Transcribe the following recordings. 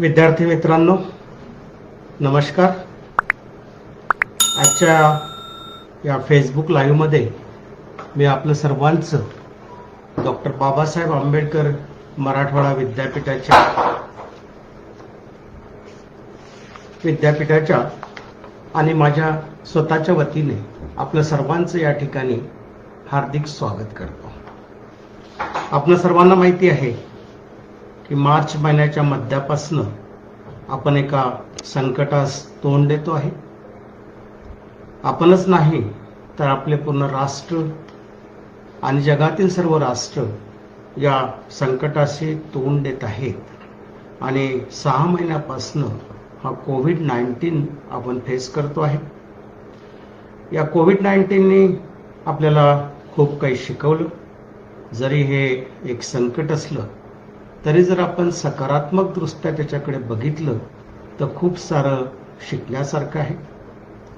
विद्यार्थी मित्रांनो, नमस्कार. आजच्या या फेसबुक लाईव्हमध्ये मी आपलं सर्वांचं डॉक्टर बाबासाहेब आंबेडकर मराठवाडा विद्यापीठाच्या आणि माझ्या स्वतःच्या वतीने आपलं सर्वांचं या ठिकाणी हार्दिक स्वागत करतो. आपल्या सर्वांना माहिती आहे की मार्च महिन्याच्या मध्यापासून आपण एका संकटास तोंड देतो आहे. आपणच नाही तर आपले पूर्ण राष्ट्र आणि जगातील सर्व राष्ट्र या संकटाशी तोंड देत आहेत आणि 6 महिन्यापासून हा कोविड-19 आपण फेस करतो आहे. या कोविड-19ने आपल्याला खूप काही शिकवलं. जरी हे एक संकट असलं तरी जर आपण सकारात्मक दृष्ट्या त्याच्याकडे बघितलं तर खूप सारं शिकण्यासारखं आहे.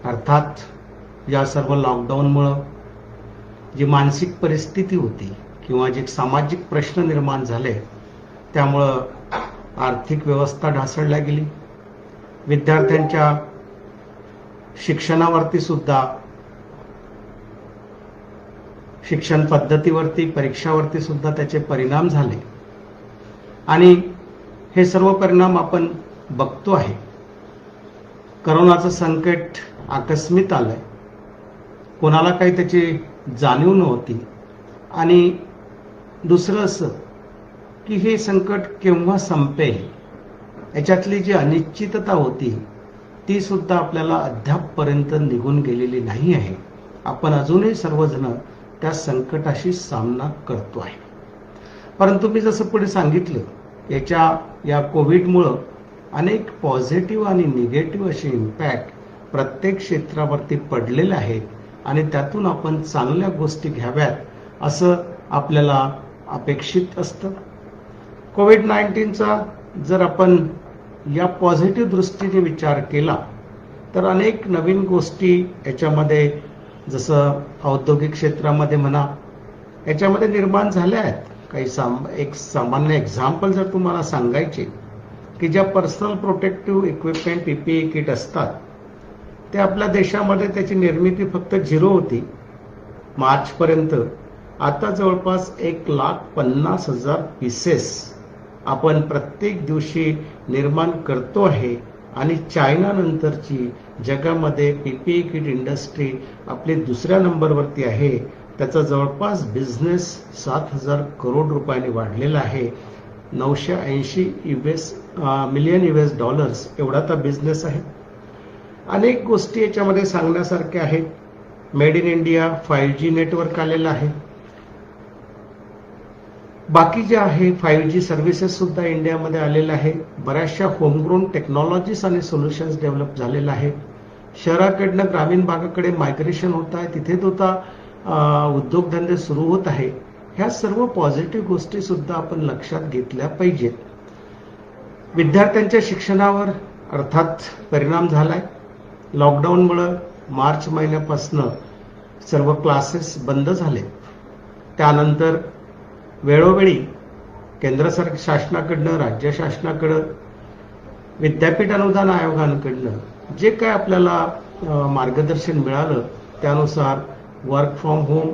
अर्थात या सर्व लॉकडाऊनमुळं जी मानसिक परिस्थिती होती किंवा जे सामाजिक प्रश्न निर्माण झाले त्यामुळं आर्थिक व्यवस्था ढासळल्या गेली. विद्यार्थ्यांच्या शिक्षणावरती सुद्धा, शिक्षण पद्धतीवरती, परीक्षावरती सुद्धा त्याचे परिणाम झाले आणि हे सर्व परिणाम आपण बघतो आहे. करोनाचं संकट आकस्मित आलंय, कोणाला काही त्याची जाणीव नव्हती आणि दुसरं असं की हे संकट केव्हा संपेल याच्यातली जी अनिश्चितता होती ती सुद्धा आपल्याला अद्यापपर्यंत निघून गेलेली नाही आहे. आपण अजूनही सर्वजण त्या संकटाशी सामना करतो आहे. परंतु मी जसं पुढे सांगितलं, या कोविडमुळं अनेक पॉझिटिव्ह आणि निगेटिव्ह असे इम्पॅक्ट प्रत्येक क्षेत्रावरती पडलेले आहेत आणि त्यातून आपण चांगल्या गोष्टी घ्याव्यात असं आपल्याला अपेक्षित असतं. कोविड-19चा जर आपण या पॉझिटिव्ह दृष्टीने विचार केला तर अनेक नवीन गोष्टी याच्यामध्ये, जसं औद्योगिक क्षेत्रामध्ये म्हणा, याच्यामध्ये निर्माण झाल्या आहेत. एक सामान्य एक्झाम्पल जर तुम्हाला सांगायचे की ज्या personal protective equipment PPE kit असतात ते आपल्या देशामध्ये त्याची निर्मिती फक्त 0 होती मार्चपर्यंत. आता जवळपास 1,50,000 पीसेस आपण प्रत्येक दिवशी निर्माण करतो आहे आणि चायना नंतरची जगामध्ये PPE किट इंडस्ट्री आपली दुसऱ्या नंबरवरती आहे. त्याचा जवळपास बिझनेस 7,000 करोड रुपयांनी वाढलेला आहे. 980 मिलियन US एवढा तर बिझनेस आहे. अनेक गोष्टी याच्यामध्ये सांगण्यासारख्या आहेत. Made in India 5G network आलेलं आहे. बाकी जे आहे 5G सर्व्हिसेस सुद्धा इंडियामध्ये आलेल्या आहे. बऱ्याचशा होमग्रोन टेक्नॉलॉजीज आणि सोल्युशन्स डेव्हलप झालेल्या आहेत. शहराकडनं ग्रामीण भागाकडे मायग्रेशन होत आहे, तिथे सुद्धा उद्योगधंदे सुरू होत आहे. ह्या सर्व पॉझिटिव्ह गोष्टी सुद्धा आपण लक्षात घेतल्या पाहिजेत. विद्यार्थ्यांच्या शिक्षणावर अर्थात परिणाम झालाय. लॉकडाऊनमुळं मार्च महिन्यापासून सर्व क्लासेस बंद झाले. त्यानंतर वेळोवेळी केंद्र शासनाकडनं, राज्य शासनाकडं, विद्यापीठ अनुदान आयोगांकडनं जे काय आपल्याला मार्गदर्शन मिळालं त्यानुसार work from home,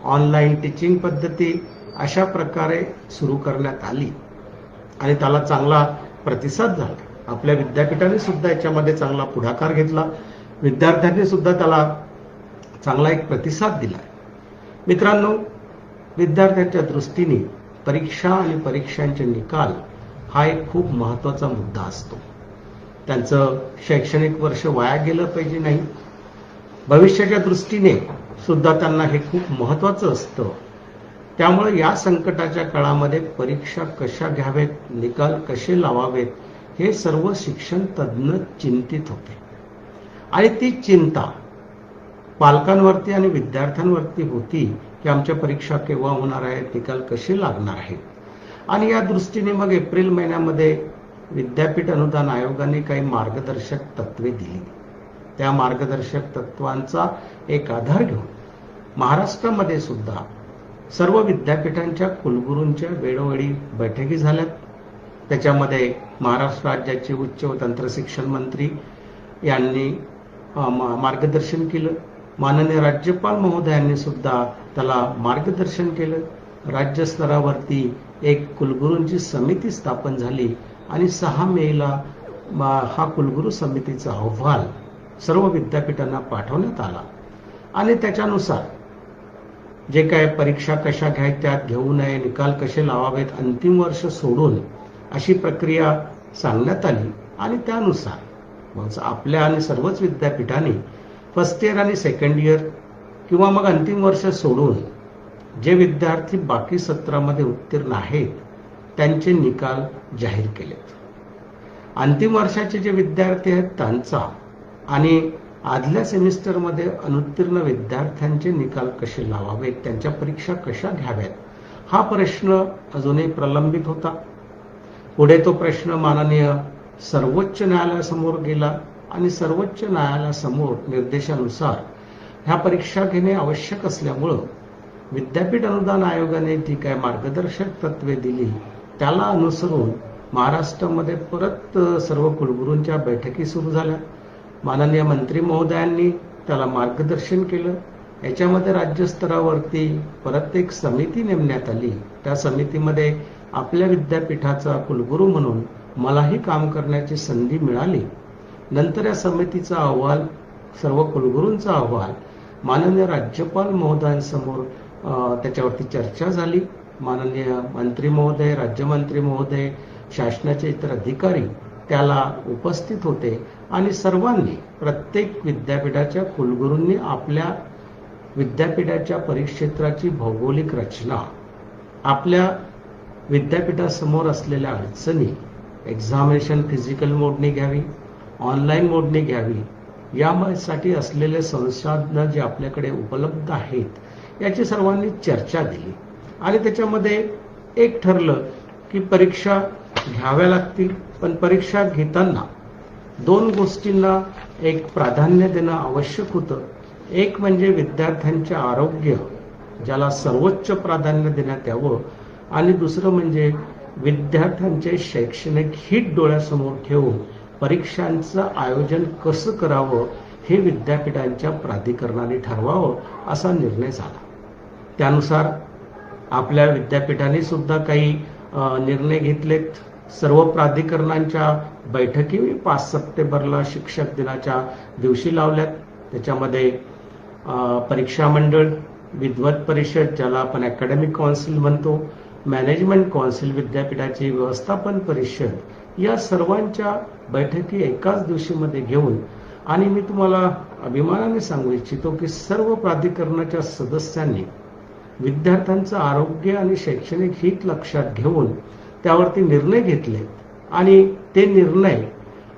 online teaching पद्धती अशा प्रकारे सुरू करण्यात आली आणि त्याला चांगला प्रतिसाद झाला. आपल्या विद्यापीठाने सुद्धा याच्यामध्ये चांगला पुढाकार घेतला. विद्यार्थ्यांनी सुद्धा त्याला चांगला एक प्रतिसाद दिला. मित्रांनो, विद्यार्थ्यांच्या दृष्टीने परीक्षा आणि परीक्षांचे निकाल हा एक खूप महत्त्वाचा मुद्दा असतो. त्यांचं शैक्षणिक वर्ष वाया गेलं पाहिजे नाही. भविष्याच्या दृष्टीने सुद्धा त्यांना हे खूप महत्त्वाचं असतं. त्यामुळे या संकटाच्या काळामध्ये परीक्षा कशा घ्यावेत, निकाल कसे लावावेत हे सर्व शिक्षण तज्ज्ञ चिंतित होते आणि ती चिंता पालकांवरती आणि विद्यार्थ्यांवरती होती की आमच्या परीक्षा केव्हा होणार आहेत, निकाल कसे लागणार आहेत. आणि या दृष्टीने मग एप्रिल महिन्यामध्ये विद्यापीठ अनुदान आयोगाने काही मार्गदर्शक तत्वे दिली. त्या मार्गदर्शक तत्वांचा एक आधार घेऊन महाराष्ट्रामध्ये सुद्धा सर्व विद्यापीठांच्या कुलगुरूंच्या वेळोवेळी बैठकी झाल्यात. त्याच्यामध्ये महाराष्ट्र राज्याचे उच्च व तंत्रशिक्षण मंत्री यांनी मार्गदर्शन केलं. माननीय राज्यपाल महोदयांनी सुद्धा त्याला मार्गदर्शन केलं. राज्य स्तरावरती एक कुलगुरूंची समिती स्थापन झाली आणि 6 मेला हा कुलगुरू समितीचा अहवाल सर्व विद्यापीठांना पाठवण्यात आला आणि त्याच्यानुसार जे काय परीक्षा कशा घ्यायच्यात, घेऊ नये, निकाल कसे लावावेत, अंतिम वर्ष सोडून अशी प्रक्रिया सांगण्यात आली आणि त्यानुसार आपल्या आणि सर्वच विद्यापीठांनी फर्स्ट इयर आणि सेकंड इयर किंवा मग अंतिम वर्ष सोडून जे विद्यार्थी बाकी सत्रामध्ये उत्तीर्ण आहेत त्यांचे निकाल जाहीर केलेत. अंतिम वर्षाचे जे विद्यार्थी आहेत त्यांचा आणि आदल्या सेमिस्टरमध्ये अनुत्तीर्ण विद्यार्थ्यांचे निकाल कसे लावावेत, त्यांच्या परीक्षा कशा घ्याव्यात, हा प्रश्न अजूनही प्रलंबित होता. पुढे तो प्रश्न माननीय सर्वोच्च न्यायालयासमोर गेला आणि सर्वोच्च न्यायालयासमोर निर्देशानुसार ह्या परीक्षा घेणे आवश्यक असल्यामुळं विद्यापीठ अनुदान आयोगाने जी काय मार्गदर्शक तत्वे दिली त्याला अनुसरून महाराष्ट्रामध्ये परत सर्व कुलगुरूंच्या बैठकी सुरू झाल्या. माननीय मंत्री महोदयांनी त्याला मार्गदर्शन केलं. याच्यामध्ये राज्यस्तरावरती परत एक समिती नेमण्यात आली. त्या समितीमध्ये आपल्या विद्यापीठाचा कुलगुरू म्हणून मलाही काम करण्याची संधी मिळाली. नंतर या समितीचा अहवाल, सर्व कुलगुरूंचा अहवाल माननीय राज्यपाल महोदयांसमोर त्याच्यावरती चर्चा झाली. माननीय मंत्री महोदय, राज्यमंत्री महोदय, शासनाचे इतर अधिकारी त्याला उपस्थित होते आणि सर्वांनी, प्रत्येक विद्यापीठाच्या कुलगुरूंनी आपल्या विद्यापीठाच्या परिक्षेत्राची भौगोलिक रचना, आपल्या विद्यापीठासमोर असलेल्या अडचणी, एक्झामिनेशन फिजिकल मोडने घ्यावी, ऑनलाईन मोडने घ्यावी, यासाठी असलेले संसाधनं जे आपल्याकडे उपलब्ध आहेत याची सर्वांनी चर्चा दिली आणि त्याच्यामध्ये एक ठरलं की परीक्षा घ्याव्या लागतील, पण परीक्षा घेताना 2 गोष्टींना एक प्राधान्य देणं आवश्यक होतं. एक म्हणजे विद्यार्थ्यांचे आरोग्य, ज्याला सर्वोच्च प्राधान्य देण्यात यावं, आणि दुसरं म्हणजे विद्यार्थ्यांचे शैक्षणिक हित डोळ्यासमोर ठेवून परीक्षांचं आयोजन कसं करावं हे विद्यापीठांच्या प्राधिकरणाने ठरवावं असा निर्णय झाला. त्यानुसार आपल्या विद्यापीठांनी सुद्धा काही निर्णय घेतलेत. सर्व प्राधिकरणांच्या बैठकी 5 सप्टेंबरला शिक्षक दिनाच्या दिवशी लावल्यात. त्याच्यामध्ये परीक्षा मंडळ, विद्वत परिषद, ज्याला आपण अकॅडमिक काउन्सिल म्हणतो, मॅनेजमेंट काउन्सिल, विद्यापीठाची व्यवस्थापन परिषद, या सर्वांच्या बैठकी एकाच दिवशीमध्ये घेऊन, आणि मी तुम्हाला अभिमानाने सांगू इच्छितो की सर्व प्राधिकरणाच्या सदस्यांनी विद्यार्थ्यांचं आरोग्य आणि शैक्षणिक हित लक्षात घेऊन त्यावरती निर्णय घेतले आणि ते निर्णय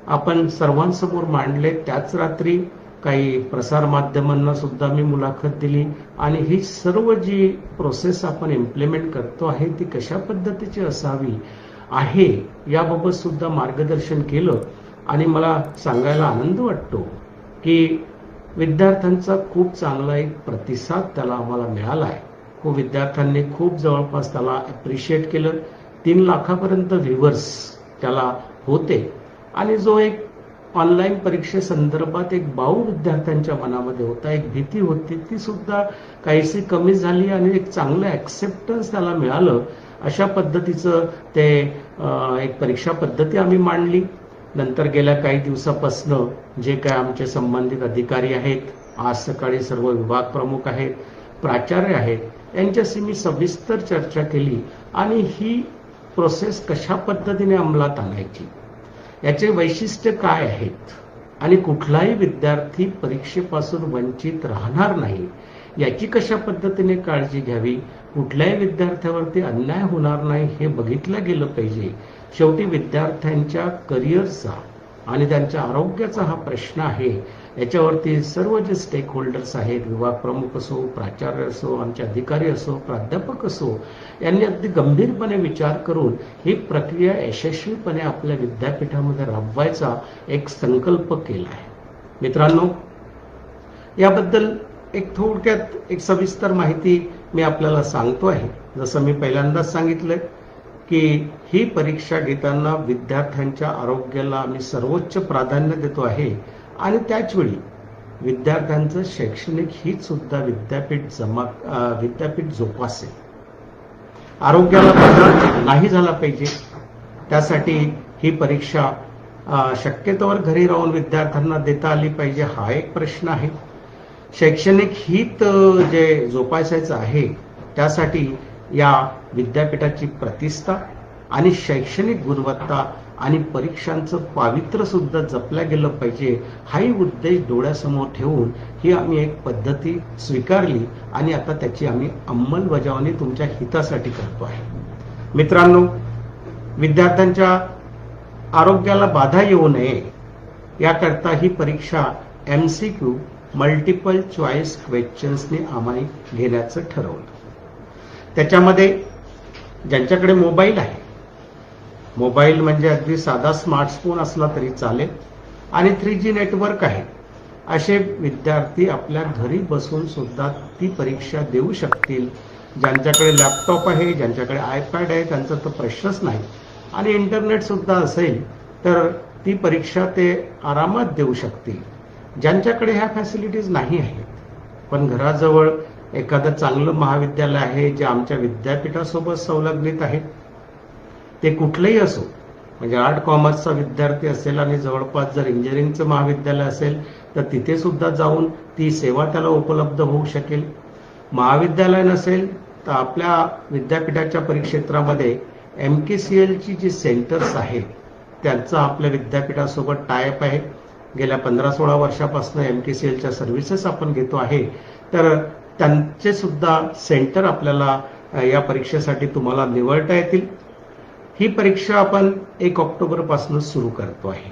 आपण सर्वांसमोर मांडले. त्याच रात्री काही प्रसार माध्यमांना सुद्धा मी मुलाखत दिली आणि ही सर्व जी प्रोसेस आपण इम्प्लिमेंट करतो आहे ती कशा पद्धतीची असावी आहे याबाबत सुद्धा मार्गदर्शन केलं. आणि मला सांगायला आनंद वाटतो की विद्यार्थ्यांचा खूप चांगला एक प्रतिसाद त्याला आम्हाला मिळाला आहे. खूप विद्यार्थ्यांनी खूप जवळपास त्याला अप्रिशिएट केलं. 3 लाखापर्यंत व्ह्यूअर्स त्याला होते आणि जो एक ऑनलाईन परीक्षेसंदर्भात एक बाऊ विद्यार्थ्यांच्या मनामध्ये होता, एक भीती होती, ती सुद्धा काहीशी कमी झाली आणि एक चांगलं ऍक्सेप्टन्स त्याला मिळालं. अशा पद्धतीचं ते एक परीक्षा पद्धती आम्ही मांडली. नंतर गेल्या काही दिवसापासून जे काय आमचे संबंधित अधिकारी आहेत, आज सकाळी सर्व विभाग प्रमुख आहेत, प्राचार्य आहेत, यांच्याशी मी सविस्तर चर्चा केली आणि ही प्रोसेस कशा पद्धतीने अंमलात आणायची, याचे वैशिष्ट्य काय आहेत आणि कुठलाही विद्यार्थी परीक्षेपासून वंचित राहणार नाही याची कशा पद्धतीने काळजी घ्यावी, कुठल्याही विद्यार्थ्यावरती अन्याय होणार नाही हे बघितलं गेलं पाहिजे. शेवटी विद्यार्थ्यांच्या करिअरचा आणि त्यांच्या आरोग्याचा हा प्रश्न आहे. याच्यावरती सर्व जे स्टेक होल्डर्स आहेत, विभाग प्रमुख असो, प्राचार्य असो, आमचे अधिकारी असो, प्राध्यापक असो, यांनी अगदी गंभीरपणे विचार करून ही प्रक्रिया यशस्वीपणे आपल्या विद्यापीठामध्ये राबवायचा एक संकल्प केला आहे. मित्रांनो, याबद्दल एक थोडक्यात एक सविस्तर माहिती मी आपल्याला सांगतो आहे. जसं मी पहिल्यांदाच सांगितलंय की ही परीक्षा घेताना विद्यार्थ्यांच्या आरोग्याला आम्ही सर्वोच्च प्राधान्य देतो आहे आणि त्याचवेळी विद्यार्थ्यांचं शैक्षणिक हित सुद्धा विद्यापीठ जोपासेल. आरोग्याला बदल नाही झाला पाहिजे, त्यासाठी ही परीक्षा शक्यतोवर घरी राहून विद्यार्थ्यांना देता आली पाहिजे, हा एक प्रश्न आहे. शैक्षणिक हित जे जोपासायचं आहे त्यासाठी या विद्यापीठाची प्रतिष्ठा आणि शैक्षणिक गुणवत्ता आणि परीक्षांचं पावित्र्य सुद्धा जपल्या गेलं पाहिजे, हाही उद्देश डोळ्यासमोर ठेवून ही आम्ही एक पद्धती स्वीकारली आणि आता त्याची आम्ही अंमलबजावणी तुमच्या हितासाठी करतो आहे. मित्रांनो, विद्यार्थ्यांच्या आरोग्याला बाधा येऊ नये याकरता ही परीक्षा MCQ मल्टिपल चॉईस क्वेश्चन्सने आम्ही घेण्याचं ठरवलं. त्याच्यामध्ये ज्यांच्याकडे मोबाईल आहे, मोबाईल म्हणजे अगदी साधा स्मार्टफोन असला तरी चालेल आणि 3G नेटवर्क आहे, असे विद्यार्थी आपल्या घरी बसून सुद्धा ती परीक्षा देऊ शकतील. ज्यांच्याकडे लॅपटॉप आहे, ज्यांच्याकडे iPad आहे, त्यांचा तर प्रश्नच नाही आणि इंटरनेट सुद्धा असेल तर ती परीक्षा ते आरामात देऊ शकतील. ज्यांच्याकडे ह्या फॅसिलिटीज नाही आहेत पण घराजवळ एखादं चांगलं महाविद्यालय आहे जे आमच्या विद्यापीठासोबत संलग्नित आहे, ते कुठलंही असो, म्हणजे आर्ट कॉमर्सचा विद्यार्थी असेल आणि जवळपास जर इंजिनिअरिंगचं महाविद्यालय असेल तर तिथे सुद्धा जाऊन ती सेवा त्याला उपलब्ध होऊ शकेल. महाविद्यालय नसेल तर आपल्या विद्यापीठाच्या परिक्षेत्रामध्ये MKCLची जी सेंटर्स आहेत त्यांचा आपल्या विद्यापीठासोबत टायअप आहे. गेल्या 15-16 वर्षापासून MKCLच्या सर्व्हिसेस आपण घेतो आहे, तर त्यांचे सुद्धा सेंटर आपल्याला या परीक्षेसाठी तुम्हाला निवडता येतील. ही परीक्षा आपण 1 ऑक्टोबरपासून सुरू करतो आहे.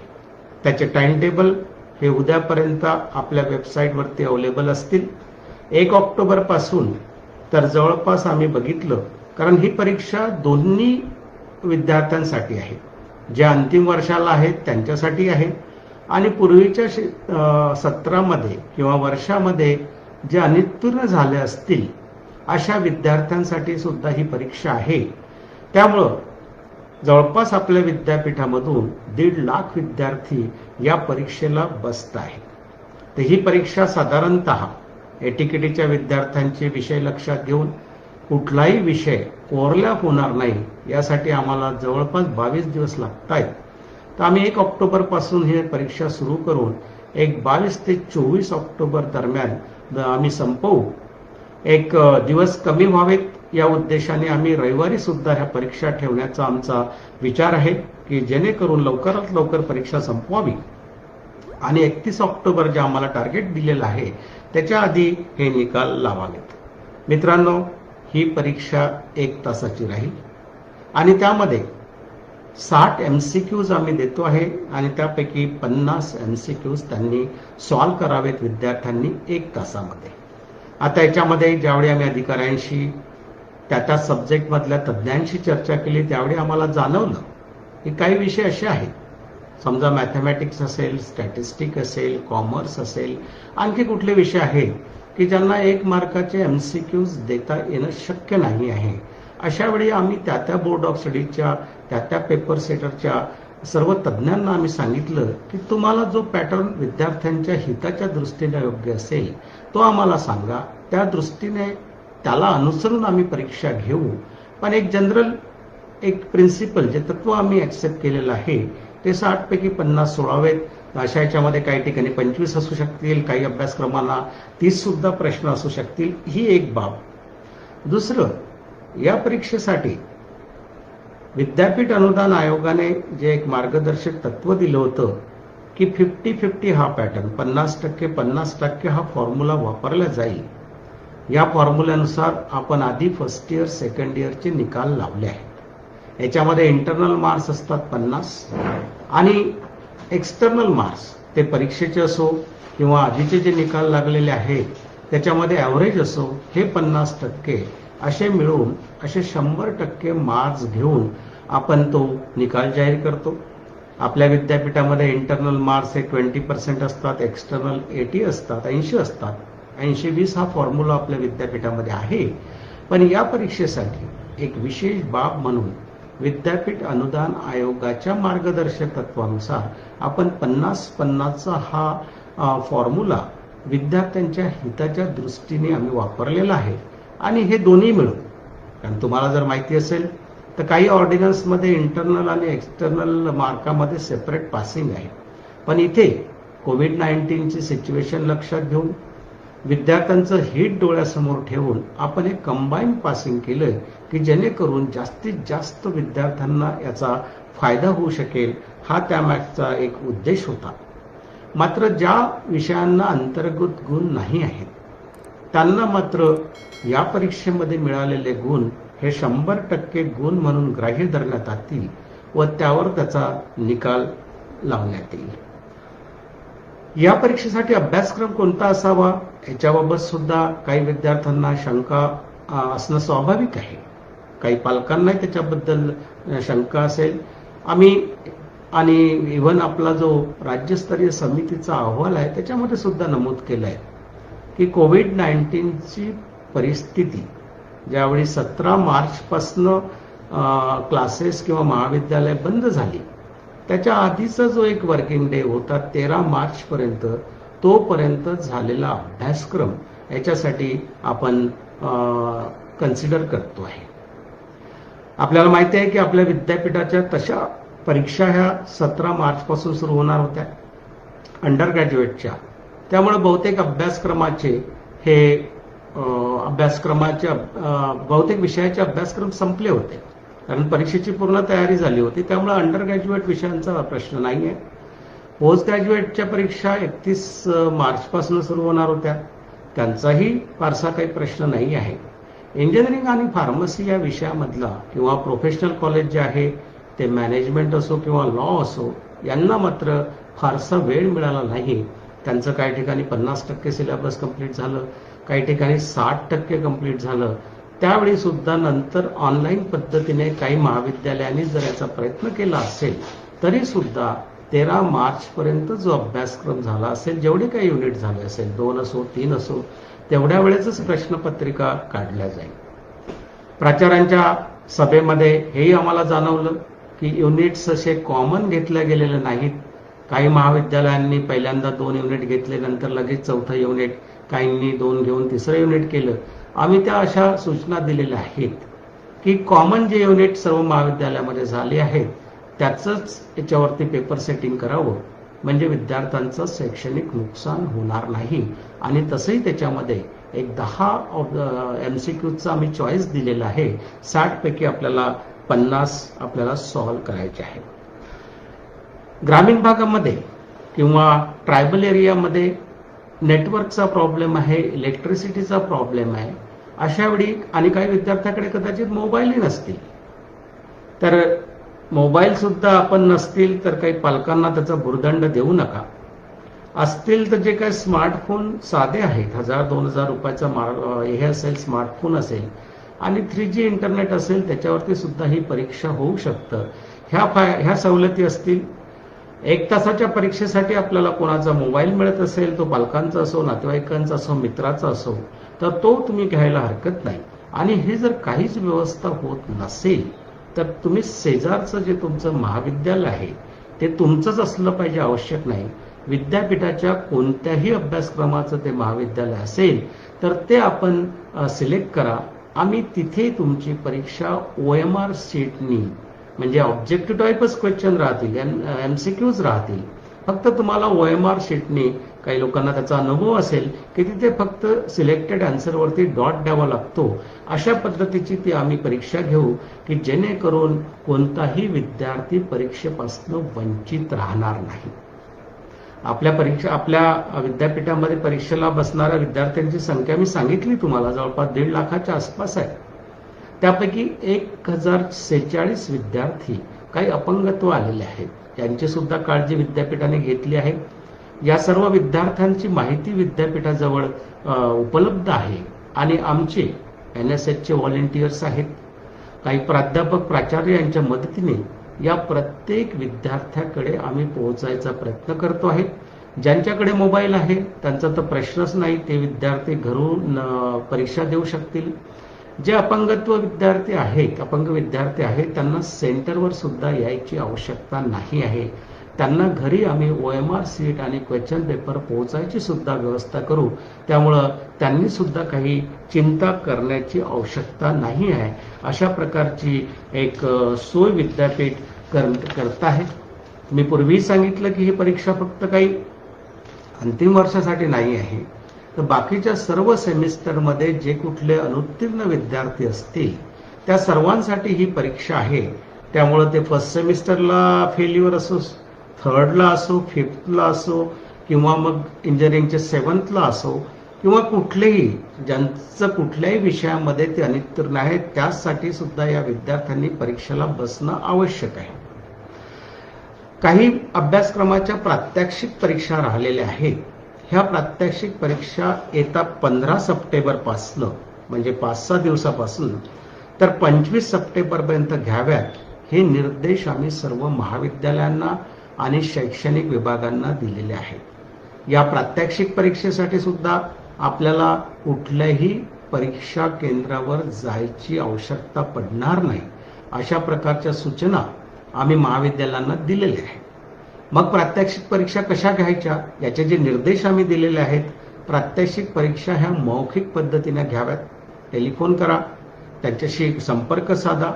त्याचे टाइम टेबल हे उद्यापर्यंत आपल्या वेबसाईटवरती अवेलेबल असतील. 1 ऑक्टोबरपासून तर जवळपास आम्ही बघितलं, कारण ही परीक्षा दोन्ही विद्यार्थ्यांसाठी आहे, जे अंतिम वर्षाला आहेत त्यांच्यासाठी आहे आणि पूर्वीच्या सत्रामध्ये किंवा वर्षामध्ये जे अनुत्तीर्ण झाले असतील अशा विद्यार्थ्यांसाठी सुद्धा ही परीक्षा आहे. त्यामुळं जवळपास आपल्या विद्यापीठामधून 1.5 लाख विद्यार्थी या परीक्षेला बसत आहेत. तर ही परीक्षा साधारणतः एटीकेटीच्या विद्यार्थ्यांचे विषय लक्षात घेऊन कुठलाही विषय कोरला होणार नाही यासाठी आम्हाला जवळपास 22 दिवस लागत आहेत. तर आम्ही 1 ऑक्टोबरपासून ही परीक्षा सुरू करून 22 ते 24 ऑक्टोबर दरम्यान आम्ही संपवू. एक दिवस कमी व्हावेत या उद्देशाने आम्ही रविवारी सुद्धा ह्या परीक्षा ठेवण्याचा आमचा विचार आहे की जेणेकरून लवकरात लवकर परीक्षा संपवावी आणि 31 ऑक्टोबर जे आम्हाला टार्गेट दिलेलं आहे त्याच्या आधी हे निकाल लावावेत. मित्रांनो, ही परीक्षा 1 तासाची राहील आणि त्यामध्ये 60 MCQs आम्ही देतो आहे आणि त्यापैकी 50 MCQs त्यांनी सॉल्व्ह करावेत विद्यार्थ्यांनी 1 तासामध्ये. आता याच्यामध्ये ज्यावेळी आम्ही अधिकाऱ्यांशी त्या सब्जेक्टमधल्या तज्ज्ञांशी चर्चा केली त्यावेळी आम्हाला जाणवलं की काही विषय असे आहेत, समजा मॅथमॅटिक्स असेल, स्टॅटिस्टिक असेल, कॉमर्स असेल, आणखी कुठले विषय आहेत की ज्यांना 1 मार्काचे MCQs देता येणं शक्य नाही आहे. अशा वेळी आम्ही त्या बोर्ड ऑफ स्टडीजच्या त्या पेपर सेटरच्या सर्व तज्ज्ञांना आम्ही सांगितलं की तुम्हाला जो पॅटर्न विद्यार्थ्यांच्या हिताच्या दृष्टीने योग्य असेल तो आम्हाला सांगा, त्या दृष्टीने त्याला अनुसरून आम्ही परीक्षा घेऊ. पण एक जनरल प्रिन्सिपल जे तत्व आम्ही ऍक्सेप्ट केलेलं आहे ते 60 पैकी 50 सोडावेत. अशा याच्यामध्ये काही ठिकाणी 25 असू शकतील, काही अभ्यासक्रमांना 30 सुद्धा प्रश्न असू शकतील, ही एक बाब. दुसरं, या परीक्षेसाठी विद्यापीठ अनुदान आयोगाने जे एक मार्गदर्शक तत्व दिलं होतं की 50-50 हा पॅटर्न, 50% हा फॉर्म्युला वापरला जाईल. या फॉर्म्युल्यानुसार आपण आधी फर्स्ट इयर सेकंड इयरचे निकाल लावले आहेत. याच्यामध्ये इंटरनल मार्क्स असतात 50 आणि एक्सटर्नल मार्क्स ते परीक्षेचे असो किंवा आधीचे जे निकाल लागलेले आहेत त्याच्यामध्ये ॲव्हरेज असो, हे 50% असे मिळून असे 100% मार्क्स घेऊन आपण तो निकाल जाहीर करतो. आपल्या विद्यापीठामध्ये इंटरनल मार्क्स हे 20% असतात, एक्सटर्नल 80 असतात, 80 असतात. 80-20 हा फॉर्म्युला आपल्या विद्यापीठामध्ये आहे. पण या परीक्षेसाठी एक विशेष बाब म्हणून विद्यापीठ अनुदान आयोगाच्या मार्गदर्शक तत्वानुसार आपण 50-50चा हा फॉर्म्युला विद्यार्थ्यांच्या हिताच्या दृष्टीने आम्ही वापरलेला आहे. आणि हे दोन्ही मिळून, कारण तुम्हाला जर माहिती असेल तर काही ऑर्डिनन्समध्ये इंटरनल आणि एक्सटर्नल मार्कामध्ये सेपरेट पासिंग आहे, पण इथे कोविड-19ची सिच्युएशन लक्षात घेऊन विद्यार्थ्यांचं हित डोळ्यासमोर ठेवून आपण एक कंबाईन पासिंग केलंय की जेणेकरून जास्तीत जास्त विद्यार्थ्यांना याचा फायदा होऊ शकेल, हा त्यामागचा एक उद्देश होता. मात्र ज्या विषयांना अंतर्गत गुण नाही आहेत त्यांना मात्र या परीक्षेमध्ये मिळालेले गुण हे 100% गुण म्हणून ग्राह्य धरण्यात येतील व त्यावर त्याचा निकाल लावण्यात येईल. या परीक्षेसाठी अभ्यासक्रम कोणता असावा याच्याबाबत सुद्धा काही विद्यार्थ्यांना शंका असणं स्वाभाविक आहे. काही पालकांनाही त्याच्याबद्दल शंका असेल. आम्ही आणि इव्हन आपला जो राज्यस्तरीय समितीचा अहवाल आहे त्याच्यामध्ये सुद्धा नमूद केलं आहे की कोविड-19ची परिस्थिती ज्यावेळी 17 मार्चपासून क्लासेस किंवा महाविद्यालय बंद झाली त्याच्या आधीचा जो एक वर्किंग डे होता 13 मार्चपर्यंत, तोपर्यंत झालेला अभ्यासक्रम याच्यासाठी आपण कन्सिडर करतो आहे. आपल्याला माहिती आहे की आपल्या विद्यापीठाच्या तशा परीक्षा ह्या 17 मार्चपासून सुरू होणार होत्या अंडर ग्रॅज्युएटच्या. त्यामुळे बहुतेक अभ्यासक्रमाचे बहुतेक विषयाचे अभ्यासक्रम संपले होते, कारण परीक्षेची पूर्ण तयारी झाली होती. त्यामुळे अंडर ग्रॅज्युएट विषयांचा प्रश्न नाही आहे. पोस्ट ग्रॅज्युएटच्या परीक्षा 31 मार्चपासून सुरू होणार होत्या, त्यांचाही फारसा काही प्रश्न नाही आहे. इंजिनिअरिंग आणि फार्मसी या विषयामधला किंवा प्रोफेशनल कॉलेज जे आहे ते मॅनेजमेंट असो किंवा लॉ असो यांना मात्र फारसा वेळ मिळाला नाही. त्यांचं काही ठिकाणी 50% सिलेबस कंप्लीट झालं, काही ठिकाणी 60% कंप्लीट झालं. त्यावेळी सुद्धा नंतर ऑनलाईन पद्धतीने काही महाविद्यालयांनी जर याचा प्रयत्न केला असेल तरी सुद्धा 13 मार्चपर्यंत जो अभ्यासक्रम झाला असेल, जेवढे काही युनिट झाले असेल, 2 असो 3 असो, तेवढ्या वेळेसच प्रश्नपत्रिका काढल्या जाईल. प्राचार्यांच्या सभेमध्ये हेही आम्हाला जाणवलं की युनिट्स असे कॉमन घेतले गेलेले नाहीत. काही महाविद्यालयांनी पहिल्यांदा 2 युनिट घेतले, नंतर लगेच 4थं युनिट, काहींनी 2 घेऊन 3रं युनिट केलं. आम्ही त्या अशा सूचना दिलेल्या आहेत की कॉमन जे युनिट सर्व महाविद्यालयामध्ये झाले आहेत त्याचंच याच्यावरती पेपर सेटिंग करावं, म्हणजे विद्यार्थ्यांचं शैक्षणिक नुकसान होणार नाही. आणि तसंही त्याच्यामध्ये एक 10 MCQचा आम्ही चॉईस दिलेला आहे. 60 पैकी आपल्याला 50 आपल्याला सॉल्व्ह करायचे आहे. ग्रामीण भागामध्ये किंवा ट्रायबल एरियामध्ये नेटवर्कचा प्रॉब्लेम आहे, इलेक्ट्रिसिटीचा प्रॉब्लेम आहे. अशा वेळी आणि काही विद्यार्थ्याकडे कदाचित मोबाईलही नसतील, तर मोबाईल सुद्धा आपण नसतील तर काही पालकांना त्याचा भुर्दंड देऊ नका. असतील तर जे काही स्मार्टफोन साधे आहेत, 1000-2000 रुपयाचा हे असेल, स्मार्टफोन असेल आणि 3G इंटरनेट असेल, त्याच्यावरती सुद्धा ही परीक्षा होऊ शकतं. ह्या सवलती असतील. 1 तासाच्या परीक्षेसाठी आपल्याला कोणाचा मोबाईल मिळत असेल, तो पालकांचा असो, नातेवाईकांचा असो, मित्राचा असो, तर तो तुम्ही घ्यायला हरकत नाही. आणि हे जर काहीच व्यवस्था होत नसेल तर तुम्ही शेजारचं जे तुमचं महाविद्यालय आहे ते तुमचंच असलं पाहिजे आवश्यक नाही. विद्यापीठाच्या कोणत्याही अभ्यासक्रमाचं ते महाविद्यालय असेल तर ते आपण सिलेक्ट करा. आम्ही तिथे तुमची परीक्षा OMR शीटनी, म्हणजे ऑब्जेक्टिव्ह टाईपच क्वेश्चन राहतील, MCQs राहतील. फक्त तुम्हाला OMR शीटनी, काही लोकांना त्याचा अनुभव असेल की तिथे फक्त सिलेक्टेड आन्सरवरती डॉट द्यावा लागतो, अशा पद्धतीची ती आम्ही परीक्षा घेऊ की जेणेकरून कोणताही विद्यार्थी परीक्षेपासून वंचित राहणार नाही. आपल्या विद्यापीठामध्ये परीक्षेला बसणाऱ्या विद्यार्थ्यांची संख्या मी सांगितली तुम्हाला, जवळपास 1.5 लाखाच्या आसपास आहे. त्यापैकी 1046 विद्यार्थी काही अपंगत्व आलेले आहेत, त्यांची सुद्धा काळजी विद्यापीठाने घेतली आहे. या सर्व विद्यार्थ्यांची माहिती विद्यापीठाजवळ उपलब्ध आहे आणि आमचे NSHचे व्हॉलेंटियर्स आहेत. काही प्राध्यापक, प्राचार्य यांच्या मदतीने या प्रत्येक विद्यार्थ्याकडे आम्ही पोहोचायचा प्रयत्न करतो आहे. ज्यांच्याकडे मोबाईल आहे त्यांचा तर प्रश्नच नाही, ते विद्यार्थी घरून परीक्षा देऊ शकतील. जे अपंगत्व विद्यार्थी आहेत, अपंग विद्यार्थी आहेत, त्यांना सेंटरवर सुद्धा यायची आवश्यकता नाही आहे. त्यांना घरी आम्ही OMR सीट आणि क्वेश्चन पेपर पोहोचायची सुद्धा व्यवस्था करू. त्यामुळं त्यांनी सुद्धा काही चिंता करण्याची आवश्यकता नाही आहे. अशा प्रकारची एक सोय विद्यापीठ करत आहे. मी पूर्वी सांगितलं की ही परीक्षा फक्त काही अंतिम वर्षासाठी नाही आहे, तर बाकीच्या सर्व सेमिस्टरमध्ये जे कुठले अनुत्तीर्ण विद्यार्थी असतील त्या सर्वांसाठी ही परीक्षा आहे. त्यामुळं ते फर्स्ट सेमिस्टरला फेल्युअर असो, थर्डला असो, फिफ्थला असो, किंवा मग इंजिनिअरिंगच्या 7thला असो, किंवा कुठलेही ज्यांचं कुठल्याही विषयामध्ये ते अनुत्तीर्ण आहेत, त्यासाठी सुद्धा या विद्यार्थ्यांनी परीक्षेला बसणं आवश्यक आहे. काही अभ्यासक्रमाच्या प्रात्यक्षिक परीक्षा राहिलेल्या आहेत. ह्या प्रात्यक्षिक परीक्षा येत्या 15 सप्टेंबरपासनं, म्हणजे 5-6 दिवसापासून तर 25 सप्टेंबरपर्यंत घ्याव्यात, हे निर्देश आम्ही सर्व महाविद्यालयांना आणि शैक्षणिक विभागांना दिलेले आहेत. या प्रात्यक्षिक परीक्षेसाठी सुद्धा आपल्याला कुठल्याही परीक्षा केंद्रावर जायची आवश्यकता पडणार नाही, अशा प्रकारच्या सूचना आम्ही महाविद्यालयांना दिलेल्या आहेत. मग प्रात्यक्षिक परीक्षा कशा घ्यायच्या याचे जे निर्देश आम्ही दिलेले आहेत, प्रात्यक्षिक परीक्षा ह्या मौखिक पद्धतीने घ्याव्यात. टेलिफोन करा, त्यांच्याशी संपर्क साधा.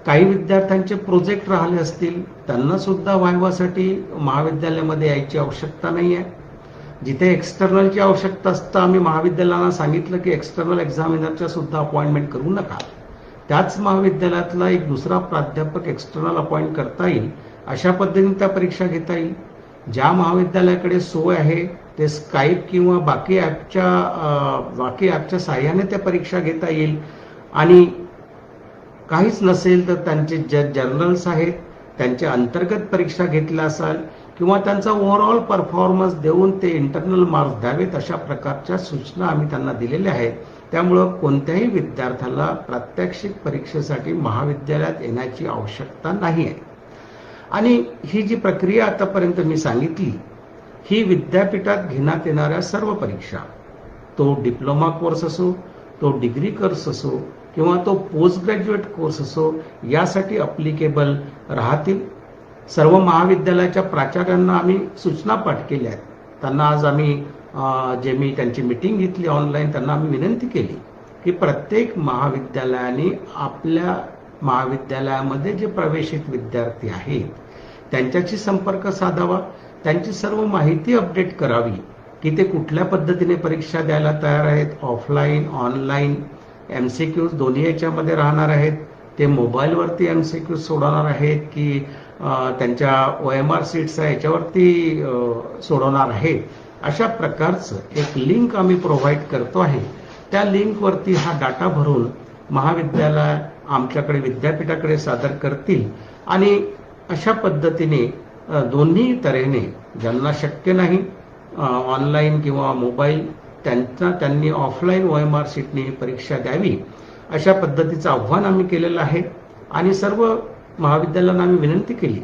काही विद्यार्थ्यांचे प्रोजेक्ट राहिले असतील, त्यांना सुद्धा व्हायवासाठी महाविद्यालयामध्ये यायची आवश्यकता नाही आहे. जिथे एक्सटर्नलची आवश्यकता असतं, आम्ही महाविद्यालयांना सांगितलं की एक्सटर्नल एक्झामिनरच्या सुद्धा अपॉइंटमेंट करू नका. त्याच महाविद्यालयातला एक दुसरा प्राध्यापक एक्सटर्नल अपॉइंट करता येईल, अशा पद्धतीने त्या परीक्षा घेता येईल. ज्या महाविद्यालयाकडे सोय आहे ते स्काईप किंवा बाकी ॲपच्या साहाय्याने त्या परीक्षा घेता येईल. आणि काहीच नसेल तर त्यांचे जर्नल्स आहेत, त्यांच्या अंतर्गत परीक्षा घेतल्या असाल किंवा त्यांचा ओव्हरऑल परफॉर्मन्स देऊन ते इंटरनल मार्क्स द्यावेत, अशा प्रकारच्या सूचना आम्ही त्यांना दिलेल्या आहेत. त्यामुळं कोणत्याही विद्यार्थ्याला प्रात्यक्षिक परीक्षेसाठी महाविद्यालयात येण्याची आवश्यकता नाही आहे. आणि ही जी प्रक्रिया आतापर्यंत मी सांगितली, ही विद्यापीठात घेण्यात येणाऱ्या सर्व परीक्षा, तो डिप्लोमा कोर्स असो, तो डिग्री कोर्स असो, किंवा तो पोस्ट ग्रॅज्युएट कोर्स असो, यासाठी अप्लिकेबल राहतील. सर्व महाविद्यालयाच्या प्राचार्यांना आम्ही सूचना पाठ केल्या आहेत. त्यांना आज आम्ही मी त्यांची मीटिंग घेतली ऑनलाईन, त्यांना आम्ही विनंती केली की प्रत्येक महाविद्यालयाने आपल्या महाविद्यालयामध्ये जे प्रवेशित विद्यार्थी आहेत त्यांच्याशी संपर्क साधावा, त्यांची सर्व माहिती अपडेट करावी की ते कुठल्या पद्धतीने परीक्षा द्यायला तयार आहेत, ऑफलाईन, ऑनलाईन, MCQs दोन्ही याच्यामध्ये राहणार आहेत, ते मोबाईलवरती MCQs सोडवणार आहेत की त्यांच्या OMR सीट्स आहे याच्यावरती सोडवणार आहेत. अशा प्रकारचं एक लिंक आम्ही प्रोव्हाइड करतो आहे. त्या लिंकवरती हा डाटा भरून महाविद्यालय आमच्याकडे विद्यापीठाकडे सादर करतील आणि अशा पद्धतीने दोन्ही तऱ्हेने ज्यांना शक्य नाही ऑनलाईन किंवा मोबाईल, त्यांनी ऑफलाईन OMR सीटने परीक्षा द्यावी, अशा पद्धतीचं आव्हान आम्ही केलेलं आहे. आणि सर्व महाविद्यालयांना आम्ही विनंती केली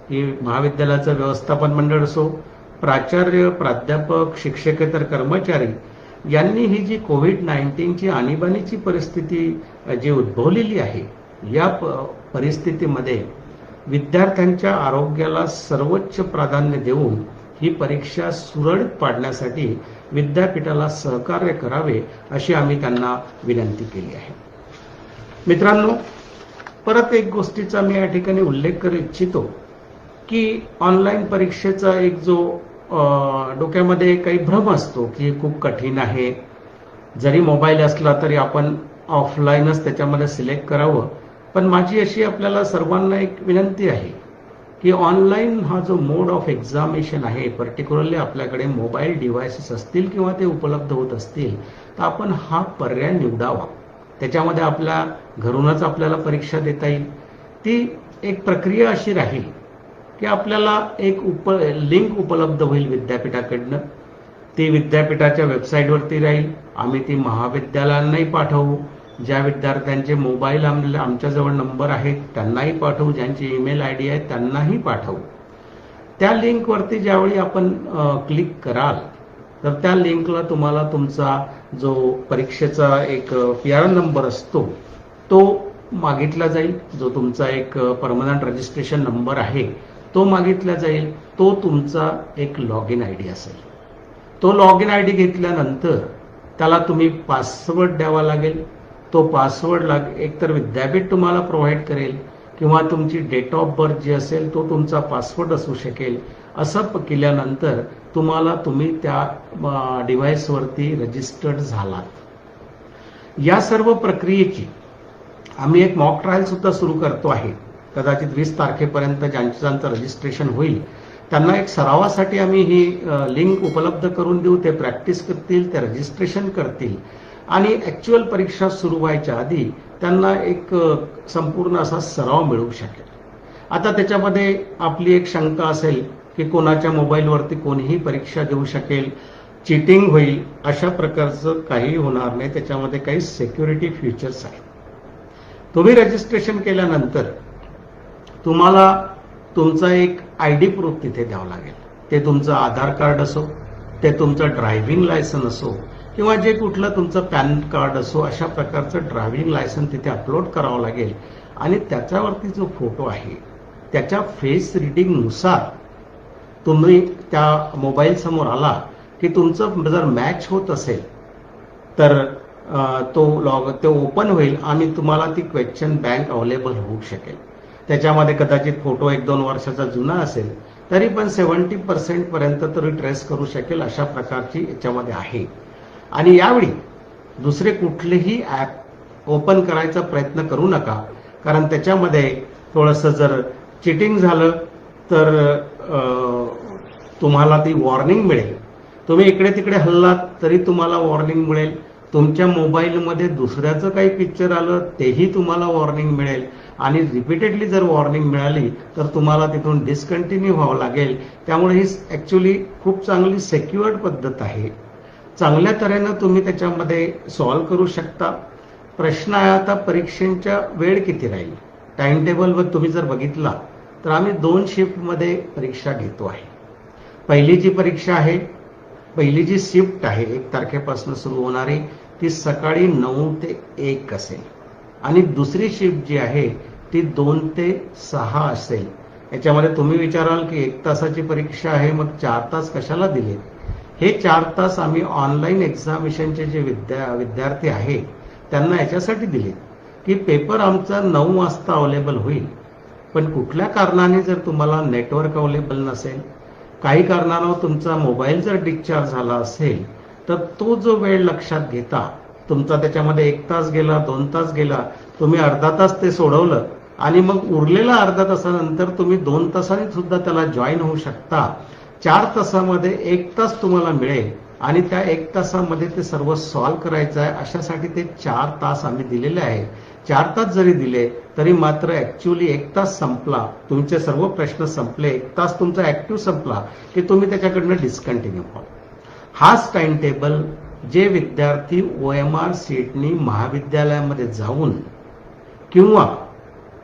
की महाविद्यालयाचं व्यवस्थापन मंडळ असो, प्राचार्य, प्राध्यापक, शिक्षकेतर कर्मचारी यांनी ही जी कोविड-19ची आणीबाणीची परिस्थिती जी उद्भवलेली आहे, या परिस्थितीमध्ये विद्यार्थ्यांच्या आरोग्याला सर्वोच्च प्राधान्य देऊन ही परीक्षा सुरळीत पाडण्यासाठी विद्यापीठाला सहकार्य करावे, अशी आम्ही त्यांना विनंती केली आहे. मित्रांनो, परत एक गोष्टीचा मी या ठिकाणी उल्लेख करू इच्छितो की ऑनलाईन परीक्षेचा एक जो डोक्यामध्ये काही भ्रम असतो की खूप कठीण आहे, जरी मोबाईल असला तरी आपण ऑफलाईनच त्याच्यामध्ये सिलेक्ट करावं. पण माझी अशी आपल्याला सर्वांना एक विनंती आहे की ऑनलाईन हा जो मोड ऑफ एक्झामिनेशन आहे, पर्टिक्युलरली आपल्याकडे मोबाईल डिव्हाइसेस असतील किंवा ते उपलब्ध होत असतील, तर आपण हा पर्याय निवडावा. त्याच्यामध्ये आपल्या घरूनच आपल्याला परीक्षा देता येईल. ती एक प्रक्रिया अशी राहील की आपल्याला एक लिंक उपलब्ध होईल विद्यापीठाकडनं, ती विद्यापीठाच्या वेबसाईटवरती राहील. आम्ही ती महाविद्यालयांनाही पाठवू, ज्या विद्यार्थ्यांचे मोबाईल आमच्याजवळ नंबर आहेत त्यांनाही पाठवू, ज्यांची ईमेल ID आहे त्यांनाही पाठवू. त्या लिंकवरती ज्यावेळी आपण क्लिक कराल तर त्या लिंकला तुम्हाला तुमचा जो परीक्षेचा एक PR नंबर असतो तो मागितला जाईल, जो तुमचा एक परमनंट रजिस्ट्रेशन नंबर आहे तो मागितला जाईल, तो तुमचा एक लॉग इन ID असेल. तो लॉग इन ID घेतल्यानंतर त्याला तुम्ही पासवर्ड द्यावा लागेल. तो पासवर्ड एकतर विद्यापीठ तुम्हाला प्रोव्हाइड करेल किंवा तुमची डेट ऑफ बर्थ जी असेल तो तुमचा पासवर्ड असू शकेल. असं केल्यानंतर तुम्ही त्या डिव्हाइसवरती रजिस्टर्ड झालात. या सर्व प्रक्रियेची आम्ही एक मॉक ट्रायल सुद्धा सुरू करतो आहे. कदाचित 20 तारखेपर्यंत ज्यांचं रजिस्ट्रेशन होईल त्यांना एक सरावासाठी आम्ही ही लिंक उपलब्ध करून देऊ. ते प्रॅक्टिस करतील, ते रजिस्ट्रेशन करतील आणि ऍक्च्युअल परीक्षा सुरू व्हायच्या आधी त्यांना एक संपूर्ण असा सराव मिळू शकेल. आता त्याच्यामध्ये आपली एक शंका असेल की कोणाच्या मोबाईलवरती कोणीही परीक्षा देऊ शकेल, चिटिंग होईल, अशा प्रकारचं काही होणार नाही. त्याच्यामध्ये काही सिक्युरिटी फीचर्स आहेत. तुम्ही रजिस्ट्रेशन केल्यानंतर तुम्हाला तुमचा एक ID प्रूफ तिथे द्यावं लागेल. ते तुमचं आधार कार्ड असो, ते तुमचं ड्रायव्हिंग लायसन असो किंवा जे कुठलं तुमचं पॅन कार्ड असो, अशा प्रकारचं ड्रायव्हिंग लायसन तिथे अपलोड करावं लागेल. आणि त्याच्यावरती जो फोटो आहे त्याच्या फेस रिडिंगनुसार तुम्ही त्या मोबाईल समोर आला की तुमचं जर मॅच होत असेल तर तो ओपन होईल आणि तुम्हाला ती क्वेश्चन बँक अवेलेबल होऊ शकेल. त्याच्यामध्ये कदाचित फोटो 1-2 वर्षाचा जुना असेल तरी पण 70% पर्यंत तरी ट्रेस करू शकेल, अशा प्रकारची याच्यामध्ये आहे. आणि यावेळी दुसरे कुठलेही ॲप ओपन करायचा प्रयत्न करू नका, कारण त्याच्यामध्ये थोडंसं जर चिटिंग झालं तर तुम्हाला ती वॉर्निंग मिळेल. तुम्ही इकडे तिकडे हल्लात तरी तुम्हाला वॉर्निंग मिळेल. तुमच्या मोबाईलमध्ये दुसऱ्याचं काही पिक्चर आलं तेही तुम्हाला वॉर्निंग मिळेल. आणि रिपीटेडली जर वॉर्निंग मिळाली तर तुम्हाला तिथून डिस्कंटिन्यू व्हावं लागेल. त्यामुळे ही ऍक्च्युली खूप चांगली सेक्युअर्ड पद्धत आहे. चांगल्या तऱ्हेनं तुम्ही त्याच्यामध्ये सॉल्व्ह करू शकता. प्रश्न आहे आता परीक्षेच्या वेळ किती राहील. टाइम टेबलवर तुम्ही जर बघितला तर आम्ही 2 शिफ्टमध्ये परीक्षा घेतो आहे. पहिली जी परीक्षा आहे, पहिली जी शिफ्ट आहे 1 तारखेपासून सुरू होणारी, ती सकाळी 9 ते 1 असेल आणि दुसरी शिफ्ट जी आहे ती 2 ते 6 असेल. याच्यामध्ये तुम्ही विचाराल की 1 तासाची परीक्षा आहे मग 4 तास कशाला दिले. हे 4 तास आम्ही ऑनलाईन एक्झामिनेशनचे जे विद्यार्थी आहे त्यांना याच्यासाठी दिले की पेपर आमचा 9 वाजता अवेलेबल होईल, पण कुठल्या कारणाने जर तुम्हाला नेटवर्क अवेलेबल नसेल, काही कारणानं तुमचा मोबाईल जर डिस्चार्ज झाला असेल तर तो जो वेळ लक्षात घेता तुमचा त्याच्यामध्ये 1 तास गेला, 2 तास गेला, तुम्ही अर्धा तास ते सोडवलं आणि मग उरलेला अर्धा तासानंतर तुम्ही 2 तासांनी सुद्धा त्याला जॉईन होऊ शकता. 4 तासामध्ये 1 तास तुम्हाला मिळेल आणि त्या 1 तासामध्ये ते सर्व सॉल्व्ह करायचं आहे. अशासाठी ते 4 तास आम्ही दिलेले आहे. 4 तास जरी दिले तरी मात्र ऍक्च्युअली 1 तास संपला, तुमचे सर्व प्रश्न संपले, 1 तास तुमचा ऍक्टिव्ह संपला की तुम्ही त्याच्याकडनं डिस्कंटिन्यू व्हाल. हाच टाइम टेबल जे विद्यार्थी OMR सीटनी महाविद्यालयामध्ये जाऊन किंवा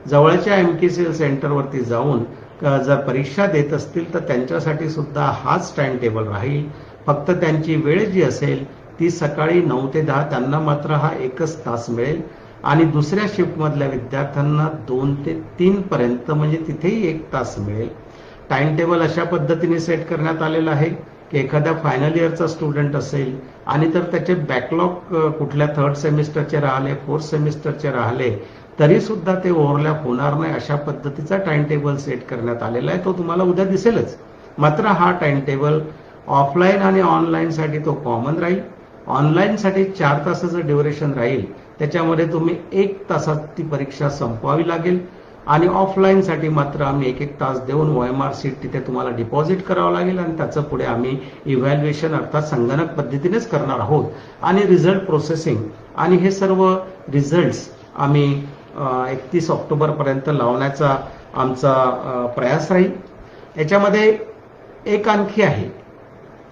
जवळच्या MKCL सेंटरवरती जाऊन जर परीक्षा देत असतील तर त्यांच्यासाठी सुद्धा हाच टाइम टेबल राहील. फक्त त्यांची वेळ जी असेल ती सकाळी 9 ते 10, त्यांना मात्र हा 1च तास मिळेल आणि दुसऱ्या शिफ्टमधल्या विद्यार्थ्यांना 2 ते 3 पर्यंत म्हणजे तिथेही 1 तास मिळेल. टाइम टेबल अशा पद्धतीने सेट करण्यात आलेलं आहे की एखाद्या फायनल इयरचा स्टुडंट असेल आणि तर त्याचे बॅकलॉग कुठल्या 3rd सेमिस्टरचे राहिले, 4th सेमिस्टरचे राहिले तरी सुद्धा ते ओव्हरलॅप होणार नाही, अशा पद्धतीचा टाइम टेबल सेट करण्यात आलेला आहे. तो तुम्हाला उद्या दिसेलच. मात्र हा टाइम टेबल ऑफलाईन आणि ऑनलाईनसाठी तो कॉमन राहील. ऑनलाईनसाठी 4 तासाचं ड्युरेशन राहील, त्याच्यामध्ये तुम्ही 1 तासात ती परीक्षा संपवावी लागेल आणि ऑफलाईनसाठी मात्र आम्ही 1-1 तास देऊन OMR सीट तिथे तुम्हाला डिपॉझिट करावं लागेल आणि त्याचं पुढे आम्ही इव्हॅल्युएशन अर्थात संगणक पद्धतीनेच करणार आहोत आणि रिझल्ट प्रोसेसिंग आणि हे सर्व रिझल्ट्स आम्ही 31 ऑक्टोबरपर्यंत लावण्याचा आमचा प्रयास राहील. याच्यामध्ये एक आणखी आहे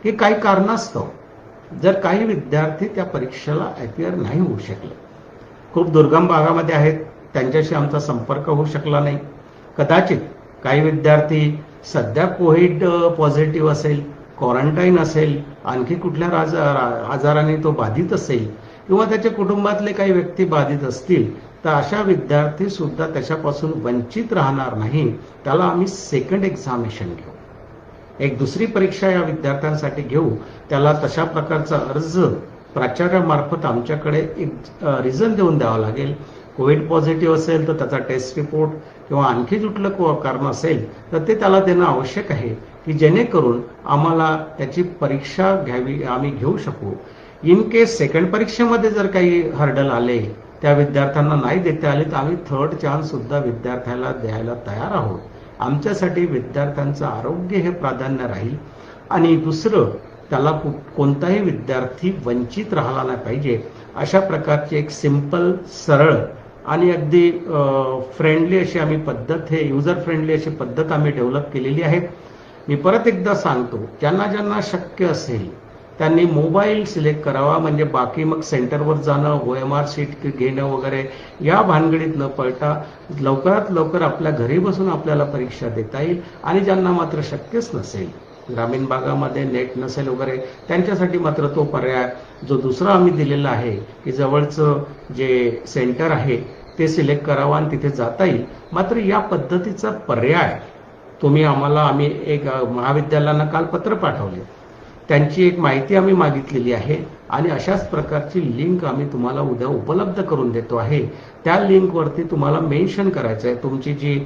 की काही कारणास्तव जर काही विद्यार्थी त्या परीक्षेला अपिअर नाही होऊ शकले, खूप दुर्गम भागामध्ये आहेत, त्यांच्याशी आमचा संपर्क होऊ शकला नाही, कदाचित काही विद्यार्थी सध्या कोविड पॉझिटिव्ह असेल, क्वारंटाईन असेल, आणखी कुठल्या आजाराने तो बाधित असेल किंवा त्याच्या कुटुंबातले काही व्यक्ती बाधित असतील, तर अशा विद्यार्थी सुद्धा त्याच्यापासून वंचित राहणार नाही. त्याला आम्ही सेकंड एक्झामिनेशन घेऊ, एक दुसरी परीक्षा या विद्यार्थ्यांसाठी घेऊ. त्याला तशा प्रकारचा अर्ज प्राचार्यामार्फत आमच्याकडे एक रिझन देऊन द्यावा लागेल. कोविड पॉझिटिव्ह असेल तर त्याचा टेस्ट रिपोर्ट किंवा आणखी कुठलं कारण असेल तर ते त्याला देणं आवश्यक आहे, की जेणेकरून आम्हाला त्याची परीक्षा घ्यावी, आम्ही घेऊ शकू. इन केस सेकंड परीक्षेमध्ये जर काही हर्डल आले, त्या विद्यार्थ्यांना नाही देता आले, तर आम्ही थर्ड चान्स सुद्धा विद्यार्थ्याला द्यायला तयार आहोत. आमच्यासाठी विद्यार्थ्यांचं आरोग्य हे प्राधान्य राहील आणि दुसरं, त्याला कोणताही विद्यार्थी वंचित राहिला नाही पाहिजे. अशा प्रकारची एक सिंपल, सरळ आणि अगदी फ्रेंडली अशी आम्ही पद्धत, हे युजर फ्रेंडली अशी पद्धत आम्ही डेव्हलप केलेली आहे. मी परत एकदा सांगतो, ज्यांना ज्यांना शक्य असेल त्यांनी मोबाईल सिलेक्ट करावा. म्हणजे बाकी मग सेंटरवर जाणं, OMR शीट घेणं वगैरे या भानगडीत न पडता लवकरात लवकर आपल्या घरी बसून आपल्याला परीक्षा देता येईल. आणि ज्यांना मात्र शक्यच नसेल, ग्रामीण भागामध्ये नेट नसेल वगैरे, त्यांच्यासाठी मात्र तो पर्याय जो दुसरा आम्ही दिलेला आहे, की जवळचं जे सेंटर आहे ते सिलेक्ट करावं आणि तिथे जाता येईल. मात्र या पद्धतीचा पर्याय तुम्ही आम्ही एक महाविद्यालयांना काल पत्र पाठवले, त्यांची एक माहिती आम्ही मागितलेली आहे आणि अशाच प्रकारची लिंक आम्ही तुम्हाला उद्या उपलब्ध करून देतो आहे. त्या लिंकवरती तुम्हाला मेन्शन करायचं आहे, तुमची जी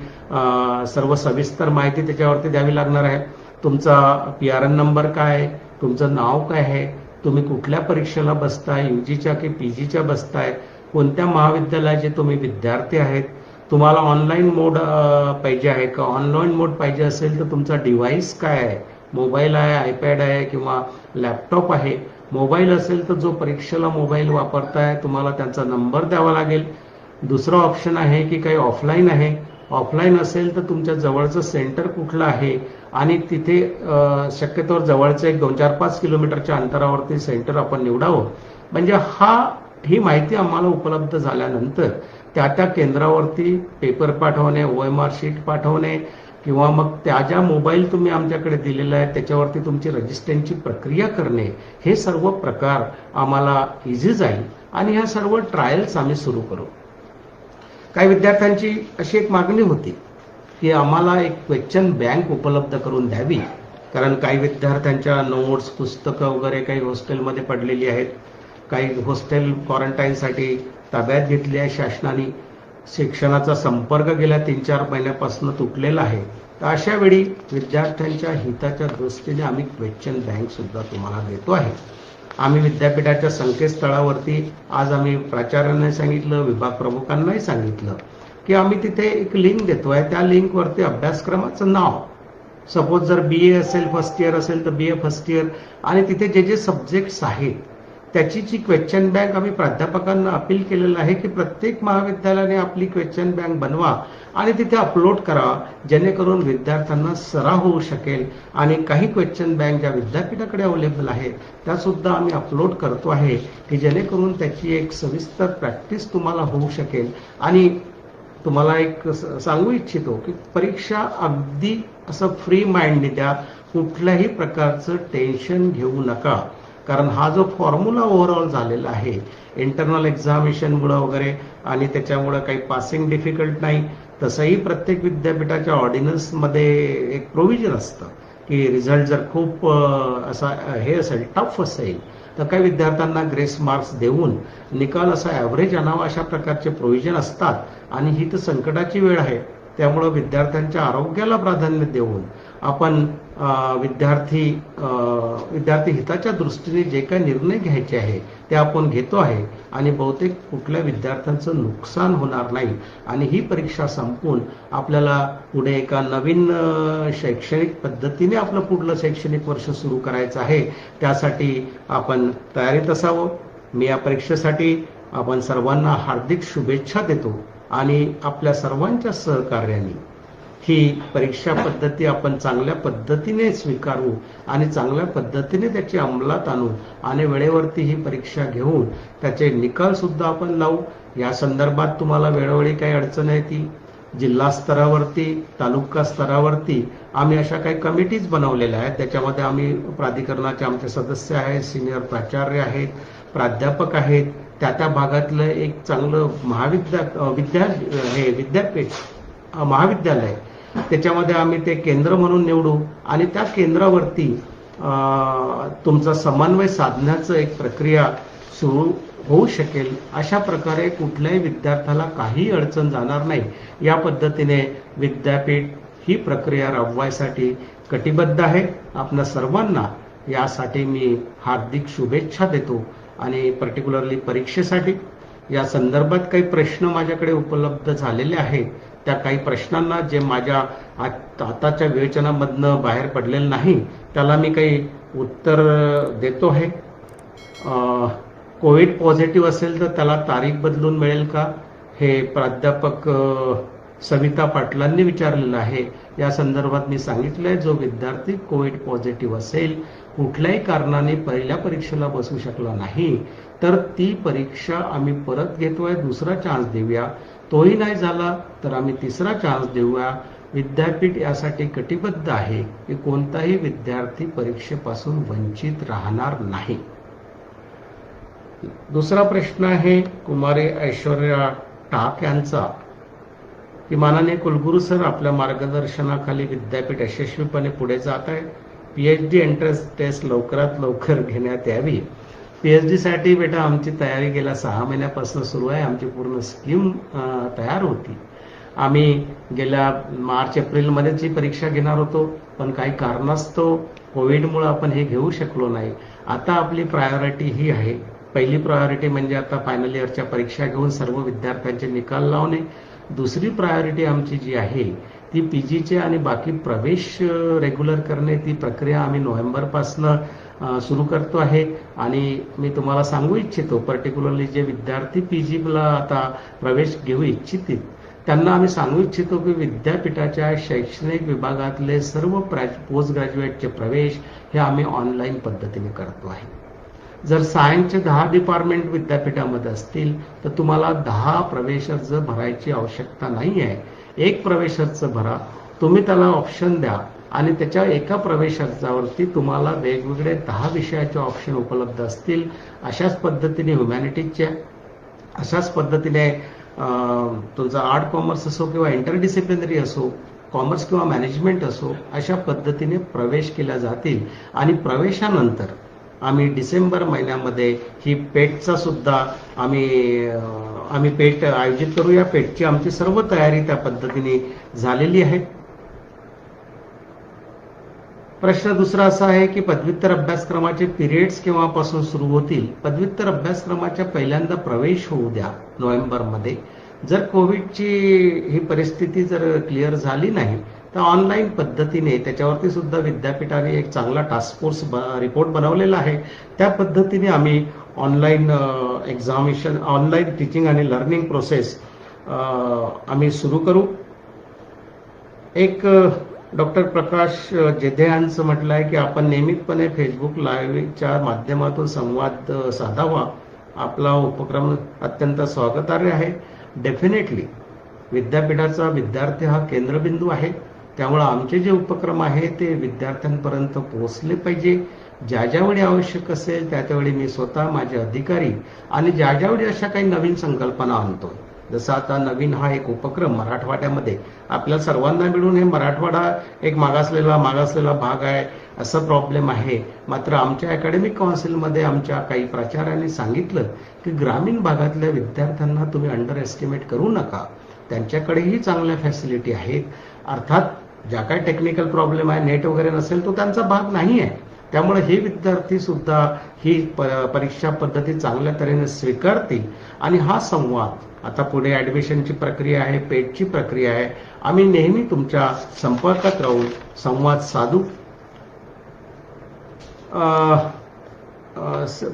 सर्व सविस्तर माहिती त्याच्यावरती द्यावी लागणार आहे. तुमचा PRN नंबर काय आहे, तुमचं नाव काय आहे, तुम्ही कुठल्या परीक्षेला बसताय, UGच्या की PGच्या बसताय, कोणत्या महाविद्यालयाचे तुम्ही विद्यार्थी आहेत, तुम्हाला ऑनलाईन मोड पाहिजे आहे का, ऑनलाईन मोड पाहिजे असेल तर तुमचा डिव्हाइस काय आहे, मोबाईल आहे, आयपॅड आहे किंवा लॅपटॉप आहे. मोबाईल असेल तर जो परीक्षेला मोबाईल वापरताय तुम्हाला त्यांचा नंबर द्यावा लागेल. दुसरा ऑप्शन आहे की काही ऑफलाईन आहे. ऑफलाईन असेल तर तुमच्या जवळचं सेंटर कुठलं आहे आणि तिथे शक्यतोवर जवळचं एक 2-4-5 किलोमीटरच्या अंतरावरती सेंटर आपण निवडावं. म्हणजे ही माहिती आम्हाला उपलब्ध झाल्यानंतर त्या केंद्रावरती पेपर पाठवणे, OMR शीट पाठवणे किंवा मग त्या ज्या मोबाईल तुम्ही आमच्याकडे दिलेला आहे त्याच्यावरती तुमची रजिस्ट्रेशनची प्रक्रिया करणे, हे सर्व प्रकार आम्हाला इझी जाईल आणि ह्या सर्व ट्रायल्स आम्ही सुरू करू. काही विद्यार्थ्यांची अशी एक मागणी होती की आम्हाला एक क्वेश्चन बँक उपलब्ध करून द्यावी, कारण काही विद्यार्थ्यांच्या नोट्स, पुस्तकं वगैरे काही हॉस्टेलमध्ये पडलेली आहेत, काही हॉस्टेल क्वारंटाईनसाठी ताब्यात घेतली आहे शासनाने, शिक्षणाचा संपर्क गेल्या 3-4 महिन्यापासून तुटलेला आहे. तर अशा वेळी विद्यार्थ्यांच्या हिताच्या दृष्टीने आम्ही क्वेश्चन बँक सुद्धा तुम्हाला देतो आहे. आम्ही विद्यापीठाच्या संकेतस्थळावरती आज आम्ही प्राचार्यांना सांगितलं, विभाग प्रमुखांनाही सांगितलं की आम्ही तिथे एक लिंक देतोय. त्या लिंकवरती अभ्यासक्रमाचं नाव, सपोज जर BA असेल, फर्स्ट इयर असेल तर BA फर्स्ट इयर, आणि तिथे जे जे सब्जेक्ट्स आहेत त्याची जी क्वेश्चन बँक आम्ही प्राध्यापकांना अपील केलेलं आहे की प्रत्येक महाविद्यालयाने आपली क्वेश्चन बँक बनवा आणि तिथे अपलोड करा, जेणेकरून विद्यार्थ्यांना सराव होऊ शकेल. आणि काही क्वेश्चन बँक ज्या विद्यापीठाकडे अवेलेबल आहेत त्या सुद्धा आम्ही अपलोड करतो आहे, की जेणेकरून त्याची एक सविस्तर प्रॅक्टिस तुम्हाला होऊ शकेल. आणि तुम्हाला एक सांगू इच्छितो की परीक्षा अगदी असं फ्री माइंडने द्या, कुठल्याही प्रकारचं टेन्शन घेऊ नका. कारण हा जो फॉर्म्युला ओव्हरऑल झालेला आहे इंटरनल एक्झामिनेशनमुळं वगैरे आणि त्याच्यामुळं काही पासिंग डिफिकल्ट नाही, तसंही प्रत्येक विद्यापीठाच्या ऑर्डिनन्समध्ये एक प्रोव्हिजन असतं की रिझल्ट जर खूप असा हे असेल, टफ असेल, तर काही विद्यार्थ्यांना ग्रेस मार्क्स देऊन निकाल असा ॲव्हरेज आणावा, अशा प्रकारचे प्रोव्हिजन असतात. आणि ही तर संकटाची वेळ आहे, त्यामुळं विद्यार्थ्यांच्या आरोग्याला प्राधान्य देऊन आपण विद्यार्थी हिताच्या दृष्टीने जे काही निर्णय घ्यायचे आहे ते आपण घेतो आहे आणि बहुतेक कुठल्या विद्यार्थ्यांचं नुकसान होणार नाही. आणि ही परीक्षा संपून आपल्याला पुढे एका नवीन शैक्षणिक पद्धतीने आपलं पुढलं शैक्षणिक वर्ष सुरू करायचं आहे. त्यासाठी आपण तयारीत असावं. मी या परीक्षेसाठी आपण सर्वांना हार्दिक शुभेच्छा देतो आणि आपल्या सर्वांच्या सहकार्याने ही परीक्षा पद्धती आपण चांगल्या पद्धतीने स्वीकारू आणि चांगल्या पद्धतीने त्याची अंमलात आणू आणि वेळेवरती ही परीक्षा घेऊन त्याचे निकाल सुद्धा आपण लावू. या संदर्भात तुम्हाला वेळोवेळी काही अडचण आहे ती जिल्हा स्तरावरती, तालुका स्तरावरती आम्ही अशा काही कमिटीज बनवलेल्या आहेत. त्याच्यामध्ये आम्ही प्राधिकरणाचे आमचे सदस्य आहेत, सिनियर प्राचार्य आहेत, प्राध्यापक आहेत. त्या भागातलं एक चांगलं विद्यापीठ महाविद्यालय, त्याच्यामध्ये आम्ही ते केंद्र म्हणून निवडू आणि त्या केंद्रावरती तुमचा समन्वय साधण्याचं एक प्रक्रिया सुरू होऊ शकेल. अशा प्रकारे कुठल्याही विद्यार्थ्याला काही अडचण जाणार नाही या पद्धतीने विद्यापीठ ही प्रक्रिया राबवायसाठी कटिबद्ध आहे. आपल्या सर्वांना यासाठी मी हार्दिक शुभेच्छा देतो. आणि पर्टिक्युलरली परीक्षेसाठी या संदर्भात काही प्रश्न माझ्याकडे उपलब्ध झालेले आहेत. त्या काही प्रश्नांना जे माझ्या आताच्या विवेचनामधनं बाहेर पडलेलं नाही त्याला मी काही उत्तर देतो आहे. कोविड पॉझिटिव्ह असेल तर त्याला तारीख बदलून मिळेल का, हे प्राध्यापक सविता पाटलांनी विचारलेलं आहे. या संदर्भात मी सांगितलंय, जो विद्यार्थी कोविड पॉझिटिव्ह असेल, कुठल्याही कारणाने पहिल्या परीक्षेला बसू शकला नाही, तर ती परीक्षा आम्ही परत घेतोय, दुसरा चान्स देऊया. तोही नाही झाला तर आम्ही तिसरा चान्स देऊया. विद्यापीठ यासाठी कटिबद्ध आहे की कोणताही विद्यार्थी परीक्षेपासून वंचित राहणार नाही. दुसरा प्रश्न आहे कुमारी ऐश्वर्या टाक यांचा, की माननीय कुलगुरू सर, आपल्या मार्गदर्शनाखाली विद्यापीठ यशस्वीपणे पुढे जात आहे. PhD एंट्रन्स टेस्ट लवकरात लवकर घेण्यात यावी. PhD साठी बेटा आमची तयारी गेल्या 6 महिन्यापासून सुरू आहे. आमची पूर्ण स्कीम तयार होती. आम्ही गेल्या मार्च-एप्रिलमध्येच ही परीक्षा घेणार होतो, पण काही कारणास्तव कोविडमुळे आपण हे घेऊ शकलो नाही. आता आपली प्रायोरिटी ही आहे. पहिली प्रायोरिटी म्हणजे आता फायनल इयरच्या परीक्षा घेऊन सर्व विद्यार्थ्यांचे निकाल लावणे. दुसरी प्रायोरिटी आमची जी आहे ती PGचे आणि बाकी प्रवेश रेग्युलर करणे. ती प्रक्रिया आम्ही नोव्हेंबरपासून सुरू करतो आहे. आणि मी तुम्हाला सांगू इच्छितो, पर्टिक्युलरली जे विद्यार्थी PGला आता प्रवेश घेऊ इच्छितील त्यांना आम्ही सांगू इच्छितो की विद्यापीठाच्या शैक्षणिक विभागातले सर्व पोस्ट ग्रॅज्युएटचे प्रवेश हे आम्ही ऑनलाईन पद्धतीने करतो आहे. जर सायन्सचे 10 डिपार्टमेंट विद्यापीठामध्ये असतील तर तुम्हाला 10 प्रवेश अर्ज भरायची आवश्यकता नाही आहे. एक प्रवेश अर्ज भरा, तुम्ही त्याला ऑप्शन द्या आणि त्याच्या एका प्रवेश अर्जावरती तुम्हाला वेगवेगळे 10 विषयाचे ऑप्शन उपलब्ध असतील. अशाच पद्धतीने ह्युमॅनिटीजच्या, अशाच पद्धतीने तुमचा आर्ट कॉमर्स असो किंवा इंटरडिसिप्लिनरी असो, कॉमर्स किंवा मॅनेजमेंट असो, अशा पद्धतीने प्रवेश केल्या जातील. आणि प्रवेशानंतर आम्ही डिसेंबर महिन्यामध्ये ही पेटचा सुद्धा आम्ही पेट आयोजित करूया. पेटची आमची सर्व तयारी त्या पद्धतीने झालेली आहे. प्रश्न दुसरा असा आहे की पदव्युत्तर अभ्यासक्रमाचे पिरियड्स केव्हापासून सुरू होतील. पदव्युत्तर अभ्यासक्रमाच्या पहिल्यांदा प्रवेश होऊ द्या नोव्हेंबरमध्ये. जर कोविडची ही परिस्थिती जर क्लिअर झाली नाही तर ऑनलाईन पद्धतीने, त्याच्यावरती सुद्धा विद्यापीठाने एक चांगला टास्क फोर्स रिपोर्ट बनवलेला आहे, त्या पद्धतीने आम्ही ऑनलाईन एक्झामिनेशन, ऑनलाईन टीचिंग आणि लर्निंग प्रोसेस आम्ही सुरू करू. एक डॉक्टर प्रकाश जेधे यांचं म्हटलं आहे की आपण नियमितपणे फेसबुक लाईव्हच्या माध्यमातून संवाद साधावा. आपला उपक्रम अत्यंत स्वागतार्ह आहे. डेफिनेटली विद्यापीठाचा विद्यार्थी हा केंद्रबिंदू आहे, त्यामुळे आमचे जे उपक्रम आहे ते विद्यार्थ्यांपर्यंत पोहोचले पाहिजे. ज्या ज्यावेळी आवश्यक असेल त्या त्यावेळी मी स्वतः, माझे अधिकारी आणि ज्या ज्यावेळी अशा काही नवीन संकल्पना आणतो, जसं आता नवीन हा एक उपक्रम मराठवाड्यामध्ये आपल्या सर्वांना मिळून, हे मराठवाडा एक मागासलेला भाग आहे असं प्रॉब्लेम आहे. मात्र आमच्या अकॅडमिक काउन्सिलमध्ये आमच्या काही प्राचार्यांनी सांगितलं की ग्रामीण भागातल्या विद्यार्थ्यांना तुम्ही अंडर एस्टिमेट करू नका, त्यांच्याकडेही चांगल्या फॅसिलिटी आहेत. अर्थात ज्या काही टेक्निकल प्रॉब्लेम आहे, नेट वगैरे नसेल तो त्यांचा भाग नाही आहे. त्यामुळे हे विद्यार्थी सुद्धा ही परीक्षा पद्धती चांगल्या तऱ्हेने स्वीकारतील. आणि हा संवाद आता पुढे ॲडमिशनची प्रक्रिया आहे, पेटची प्रक्रिया आहे, आम्ही नेहमी तुमच्या संपर्कात राहून संवाद साधू.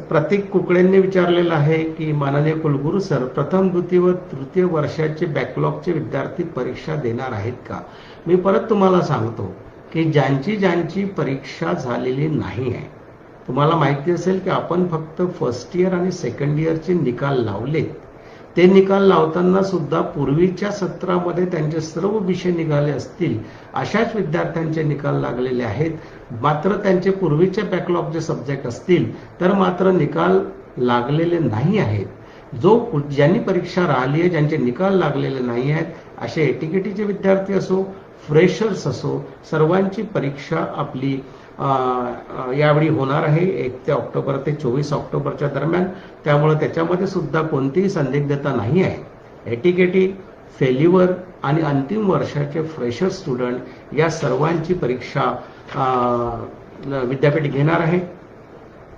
प्रतीक कुकडेंनी विचारलेलं आहे की माननीय कुलगुरू सर, प्रथम, द्वितीय व तृतीय वर्षाचे बॅकलॉगचे विद्यार्थी परीक्षा देणार आहेत का. मी परत तुम्हाला सांगतो की ज्यांची परीक्षा झालेली नाही आहे, तुम्हाला माहिती असेल की आपण फक्त फर्स्ट इयर आणि सेकंड इयरचे निकाल लावलेत. ते निकाल लावताना सुद्धा पूर्वीच्या सत्रामध्ये त्यांचे सर्व विषय निघाले असतील अशाच विद्यार्थ्यांचे निकाल लागलेले आहेत. मात्र त्यांचे पूर्वीचे बॅकलॉग जे सब्जेक्ट असतील तर मात्र निकाल लागलेले नाही आहेत. ज्यांनी परीक्षा राहिली आहे, ज्यांचे निकाल लागलेले नाही आहेत, असे एटीकेटीचे विद्यार्थी असो, फ्रेशर्स असो, सर्वांची परीक्षा आपली यावेळी होणार आहे 1 ते ऑक्टोबर ते 24 ऑक्टोबरच्या दरम्यान. त्यामुळे त्याच्यामध्ये सुद्धा कोणतीही संदिग्धता नाही आहे. एटीकेटी, फेल्युअर आणि अंतिम वर्षाचे फ्रेशर स्टुडंट या सर्वांची परीक्षा विद्यापीठ घेणार आहे.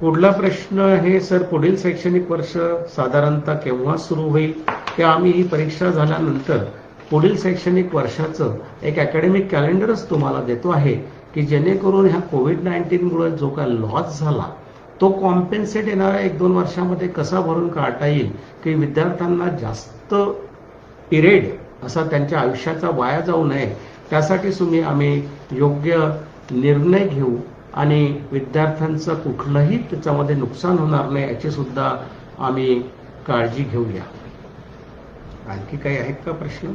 पुढला प्रश्न आहे, सर पुढील शैक्षणिक वर्ष साधारणतः केव्हा सुरू होईल? की आम्ही ही परीक्षा झाल्यानंतर पुढील शैक्षणिक वर्षाचं एक अकॅडमिक कॅलेंडरच तुम्हाला देतो आहे की जेणेकरून ह्या कोविड-19 मुळे जो काय लॉस झाला तो कॉम्पेन्सेट येणाऱ्या 1-2 वर्षामध्ये कसा भरून काढता येईल की विद्यार्थ्यांना जास्त पिरियड असा त्यांच्या आयुष्याचा वाया जाऊ नये, त्यासाठी आम्ही योग्य निर्णय घेऊ आणि विद्यार्थ्यांचं कुठलंही त्याच्यामध्ये नुकसान होणार नाही याची सुद्धा आम्ही काळजी घेऊया. आणखी काही आहेत का प्रश्न?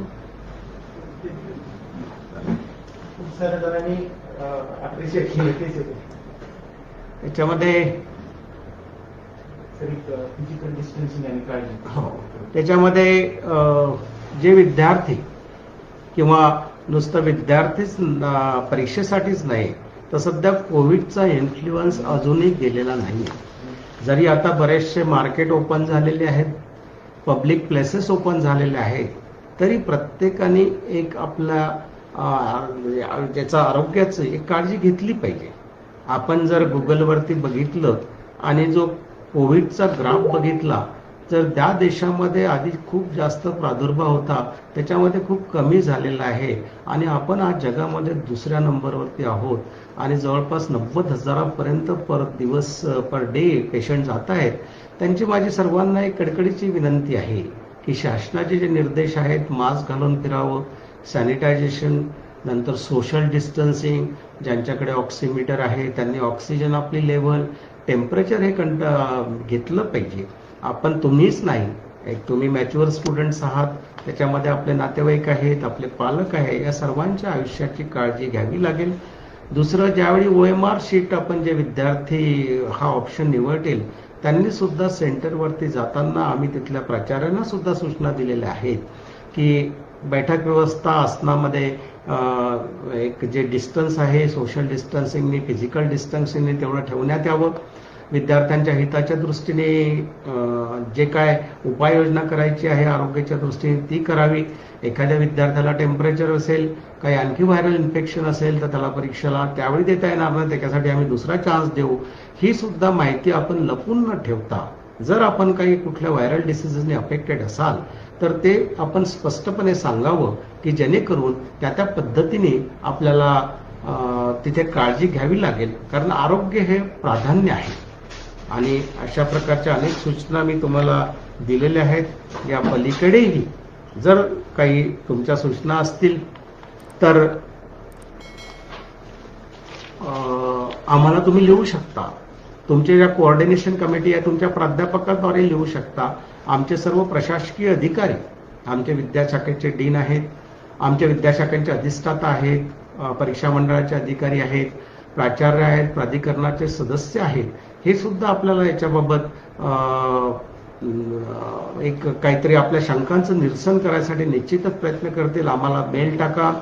त्याच्यामध्ये फिजिकल डिस्टन्सिंग आणि काळजी. हो, त्याच्यामध्ये जे विद्यार्थी किंवा नुसतं विद्यार्थीच परीक्षेसाठीच नाही तर सध्या कोविडचा इन्फ्लुएन्स अजूनही गेलेला नाही. जरी आता बरेचसे मार्केट ओपन झालेले आहेत, पब्लिक प्लेसेस ओपन झालेले आहेत, तरी प्रत्येकाने एक आपल्या ज्याचा आरोग्याचं एक काळजी घेतली पाहिजे. आपण जर गुगलवरती बघितलं आणि जो कोविडचा ग्राफ बघितला तर त्या देशामध्ये आधी खूप जास्त प्रादुर्भाव होता, त्याच्यामध्ये खूप कमी झालेला आहे आणि आपण आज जगामध्ये 2ऱ्या नंबरवरती आहोत आणि जवळपास 90,000पर्यंत पर दिवस पर डे पेशंट जात आहेत. त्यांची माझी सर्वांना एक कडकडीची विनंती आहे की शासनाचे जे निर्देश आहेत, मास्क घालून फिरावं, सॅनिटायझेशन, नंतर सोशल डिस्टन्सिंग, ज्यांच्याकडे ऑक्सिमीटर आहे त्यांनी ऑक्सिजन आपली लेवल, टेम्परेचर हे घेतलं पाहिजे. आपण तुम्हीच नाही, एक तुम्ही मॅच्युअर स्टुडंट्स आहात, त्याच्यामध्ये आपले नातेवाईक आहेत, आपले पालक आहे, या सर्वांच्या आयुष्याची काळजी घ्यावी लागेल. दुसरं, ज्यावेळी OMR शीट आपण जे विद्यार्थी हा ऑप्शन निवडतील त्यांनी सुद्धा सेंटरवरती जाताना आम्ही तिथल्या प्राचार्यांना सुद्धा सूचना दिलेल्या आहेत की बैठक व्यवस्था आसनामध्ये एक जे डिस्टन्स आहे सोशल डिस्टन्सिंगने, फिजिकल डिस्टन्सिंगने तेवढं ठेवण्यात यावं. विद्यार्थ्यांच्या हिताच्या दृष्टीने जे काय उपाययोजना करायची आहे आरोग्याच्या दृष्टीने ती करावी. एखाद्या विद्यार्थ्याला टेम्परेचर असेल, काही आणखी व्हायरल इन्फेक्शन असेल तर त्याला परीक्षेला त्यावेळी देता येणार नाही, त्याच्यासाठी आम्ही दुसरा चान्स देऊ. ही सुद्धा माहिती आपण लपून न ठेवता, जर आपण काही कुठल्या व्हायरल डिसिजेसने अफेक्टेड असाल तर ते आपण स्पष्टपणे सांगावं की जेणेकरून त्या पद्धतीने आपल्याला तिथे काळजी घ्यावी लागेल, कारण आरोग्य हे प्राधान्य आहे. आणि अशा प्रकारच्या अनेक सूचना मी तुम्हाला दिलेल्या आहेत. या पलीकडेही जर काही तुमच्या सूचना असतील तर आम्हाला तुम्ही लिहू शकता. तुमचे ज्या कोऑर्डिनेशन कमिटी आहे तुमच्या प्राध्यापकाद्वारे लिहू शकता. आमचे सर्व प्रशासकीय अधिकारी, आमचे विद्याशाखेचे डीन आहेत, आमच्या विद्याशाखांचे अधिष्ठाता आहेत, परीक्षा मंडळाचे अधिकारी आहेत, प्राचार्य आहेत, प्राधिकरणाचे सदस्य आहेत, हे सुद्धा आपल्याला याच्याबाबत एक काहीतरी आपल्या शंकांचं निरसन करायसाठी निश्चितच प्रयत्न करतील. आम्हाला मेल टाका.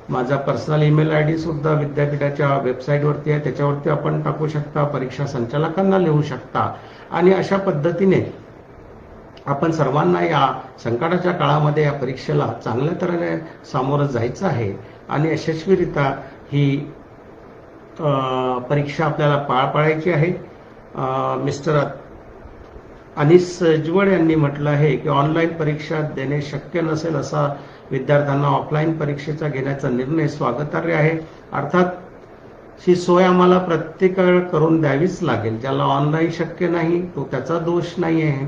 माझा पर्सनल ईमेल ID सुद्धा विद्यापीठाच्या वेबसाईटवरती आहे, त्याच्यावरती आपण टाकू शकता. परीक्षा संचालकांना लिहू शकता. आणि अशा पद्धतीने आपण सर्वांना या संकटाच्या काळामध्ये या परीक्षेला चांगल्या तऱ्हेने सामोरं जायचं आहे आणि यशस्वीरित्या ही परीक्षा आपल्याला पार पाडायची आहे. मिस्टर अनिस सजवड यांनी म्हटलं आहे की ऑनलाईन परीक्षा देणे शक्य नसेल असा विद्यार्थ्यांना ऑफलाईन परीक्षेचा घेण्याचा निर्णय स्वागतार्ह आहे. अर्थात ही सोय आम्हाला प्रत्येकाला करून द्यावीच लागेल. ज्याला ऑनलाईन शक्य नाही तो त्याचा दोष नाही आहे.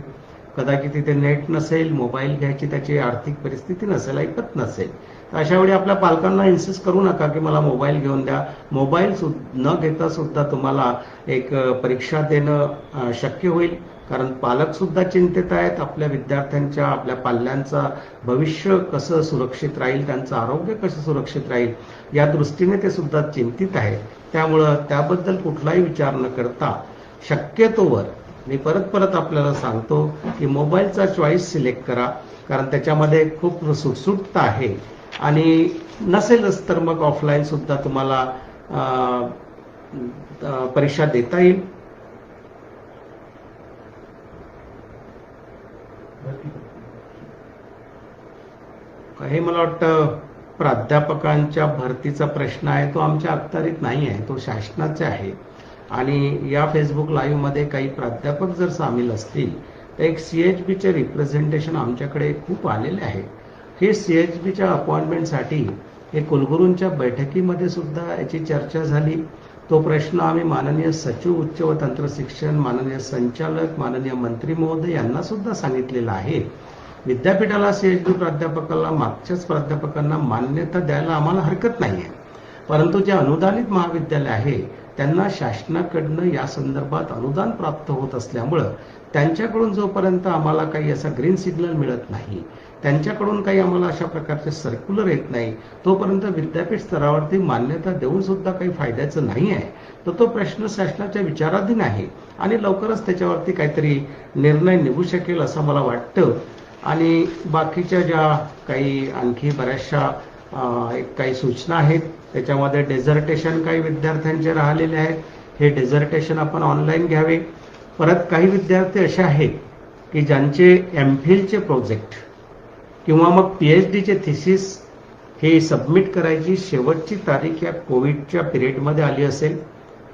कदाचित तिथे नेट नसेल, मोबाईल घ्यायची त्याची आर्थिक परिस्थिती नसेल, ऐकत नसेल, तर अशा वेळी आपल्या पालकांना इन्सिस्ट करू नका की मला मोबाईल घेऊन द्या. मोबाईल न घेता सुद्धा तुम्हाला एक परीक्षा देणं शक्य होईल. कारण पालक सुद्धा चिंतित आहेत. आपल्या विद्यार्थ्यांच्या, आपल्या पाल्यांचा भविष्य कसं सुरक्षित राहील, त्यांचं आरोग्य कसं सुरक्षित राहील या दृष्टीने ते सुद्धा चिंतित आहेत. त्यामुळं त्याबद्दल कुठलाही विचार न करता शक्यतोवर मी परत आपल्याला सांगतो की मोबाईलचा चॉईस सिलेक्ट करा, कारण त्याच्यामध्ये खूप सुटसुटता आहे. आणि नसेलच तर मग ऑफलाईन सुद्धा तुम्हाला परीक्षा देता येईल. हे मला वाटतं प्राध्यापकांच्या भरतीचा प्रश्न आहे, तो आमच्या अखत्यारीत नाही आहे, तो शासनाचे आहे. आणि या फेसबुक लाईव्हमध्ये काही प्राध्यापक जर सामील असतील तर एक CHBचे रिप्रेझेंटेशन आमच्याकडे खूप आलेले आहे. हे CHBच्या अपॉइंटमेंटसाठी हे कुलगुरूंच्या बैठकीमध्ये सुद्धा याची चर्चा झाली. तो प्रश्न आम्ही माननीय सचिव उच्च व तंत्र शिक्षण, माननीय संचालक, माननीय मंत्री महोदय यांना सुद्धा सांगितलेला आहे. विद्यापीठाला CHB प्राध्यापकाला, मागच्याच प्राध्यापकांना मान्यता द्यायला आम्हाला हरकत नाही आहे, परंतु जे अनुदानित महाविद्यालय आहे त्यांना शासनाकडनं या संदर्भात अनुदान प्राप्त होत असल्यामुळं त्यांच्याकडून जोपर्यंत आम्हाला काही असा ग्रीन सिग्नल मिळत नाही, त्यांच्याकडून काही आम्हाला अशा प्रकारचे सर्क्युलर येत नाही, तोपर्यंत विद्यापीठ स्तरावरती मान्यता देऊन सुद्धा काही फायद्याचं नाही आहे. तर तो प्रश्न शासनाच्या विचाराधीन आहे आणि लवकरच त्याच्यावरती काहीतरी निर्णय निघू शकेल असं मला वाटतं. आणि बाकीच्या ज्या काही आणखी बऱ्याचशा काही सूचना आहेत, त्याच्यामध्ये डेझर्टेशन काही विद्यार्थ्यांचे राहिलेले आहेत. हे डेझर्टेशन आपण ऑनलाईन घ्यावे. परत काही विद्यार्थी असे आहेत की ज्यांचे MPhilचे प्रोजेक्ट किंवा मग PhDचे थिसिस हे सबमिट करायची शेवटची तारीख या कोविडच्या पिरियडमध्ये आली असेल.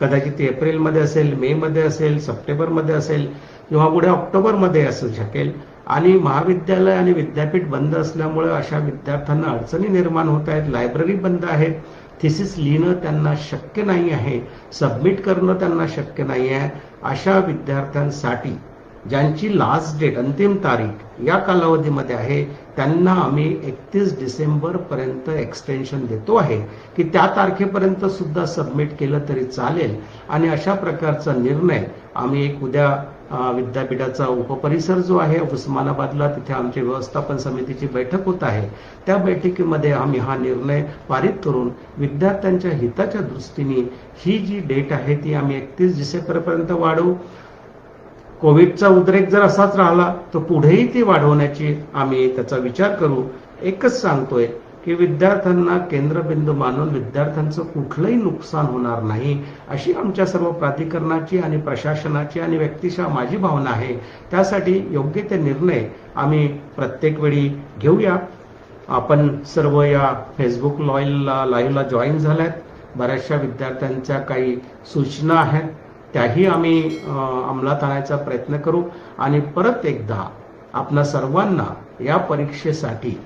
कदाचित एप्रिलमध्ये असेल, मेमध्ये असेल, सप्टेंबरमध्ये असेल किंवा पुढे ऑक्टोबरमध्ये असू शकेल. आणि महाविद्यालय आणि विद्यापीठ बंद असल्यामुळे अशा विद्यार्थ्यांना अडचणी निर्माण होत आहेत. लायब्ररी बंद आहेत, थिसिस लिहिणं त्यांना शक्य नाही आहे, सबमिट करणं त्यांना शक्य नाही आहे. अशा विद्यार्थ्यांसाठी ज्यांची लास्ट डेट, अंतिम तारीख या कालावधीमध्ये आहे, त्यांना आम्ही 31 डिसेंबरपर्यंत एक्सटेन्शन देतो आहे की त्या तारखेपर्यंत सुद्धा सबमिट केलं तरी चालेल. आणि अशा प्रकारचा निर्णय आम्ही एक उद्या विद्यापीठाचा उपपरिसर जो आहे उस्मानाबादला, तिथे आमची व्यवस्थापन समितीची बैठक होत आहे. त्या बैठकीमध्ये आम्ही हा निर्णय पारित करून विद्यार्थ्यांच्या हिताच्या दृष्टीने ही जी डेट आहे ती आम्ही 31 डिसेंबरपर्यंत वाढवू. कोविडचा उद्रेक जर असाच राहिला तर पुढेही ती वाढवण्याची आम्ही त्याचा विचार करू. एकच सांगतोय की विद्यार्थ्यांना केंद्रबिंदू मानून विद्यार्थ्यांचं कुठलंही नुकसान होणार नाही अशी आमच्या सर्व प्राधिकरणाची आणि प्रशासनाची आणि व्यक्तिशः माझी भावना आहे. त्यासाठी योग्य ते निर्णय आम्ही प्रत्येक वेळी घेऊया. आपण सर्व या फेसबुक लाईव्हला जॉईन झाल्यात. बऱ्याचशा विद्यार्थ्यांच्या काही सूचना आहेत, त्याही आम्ही अंमलात आणायचा प्रयत्न करू. आणि परत एकदा आपणा सर्वांना या परीक्षेसाठी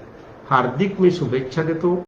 हार्दिक मी शुभेच्छा देतो.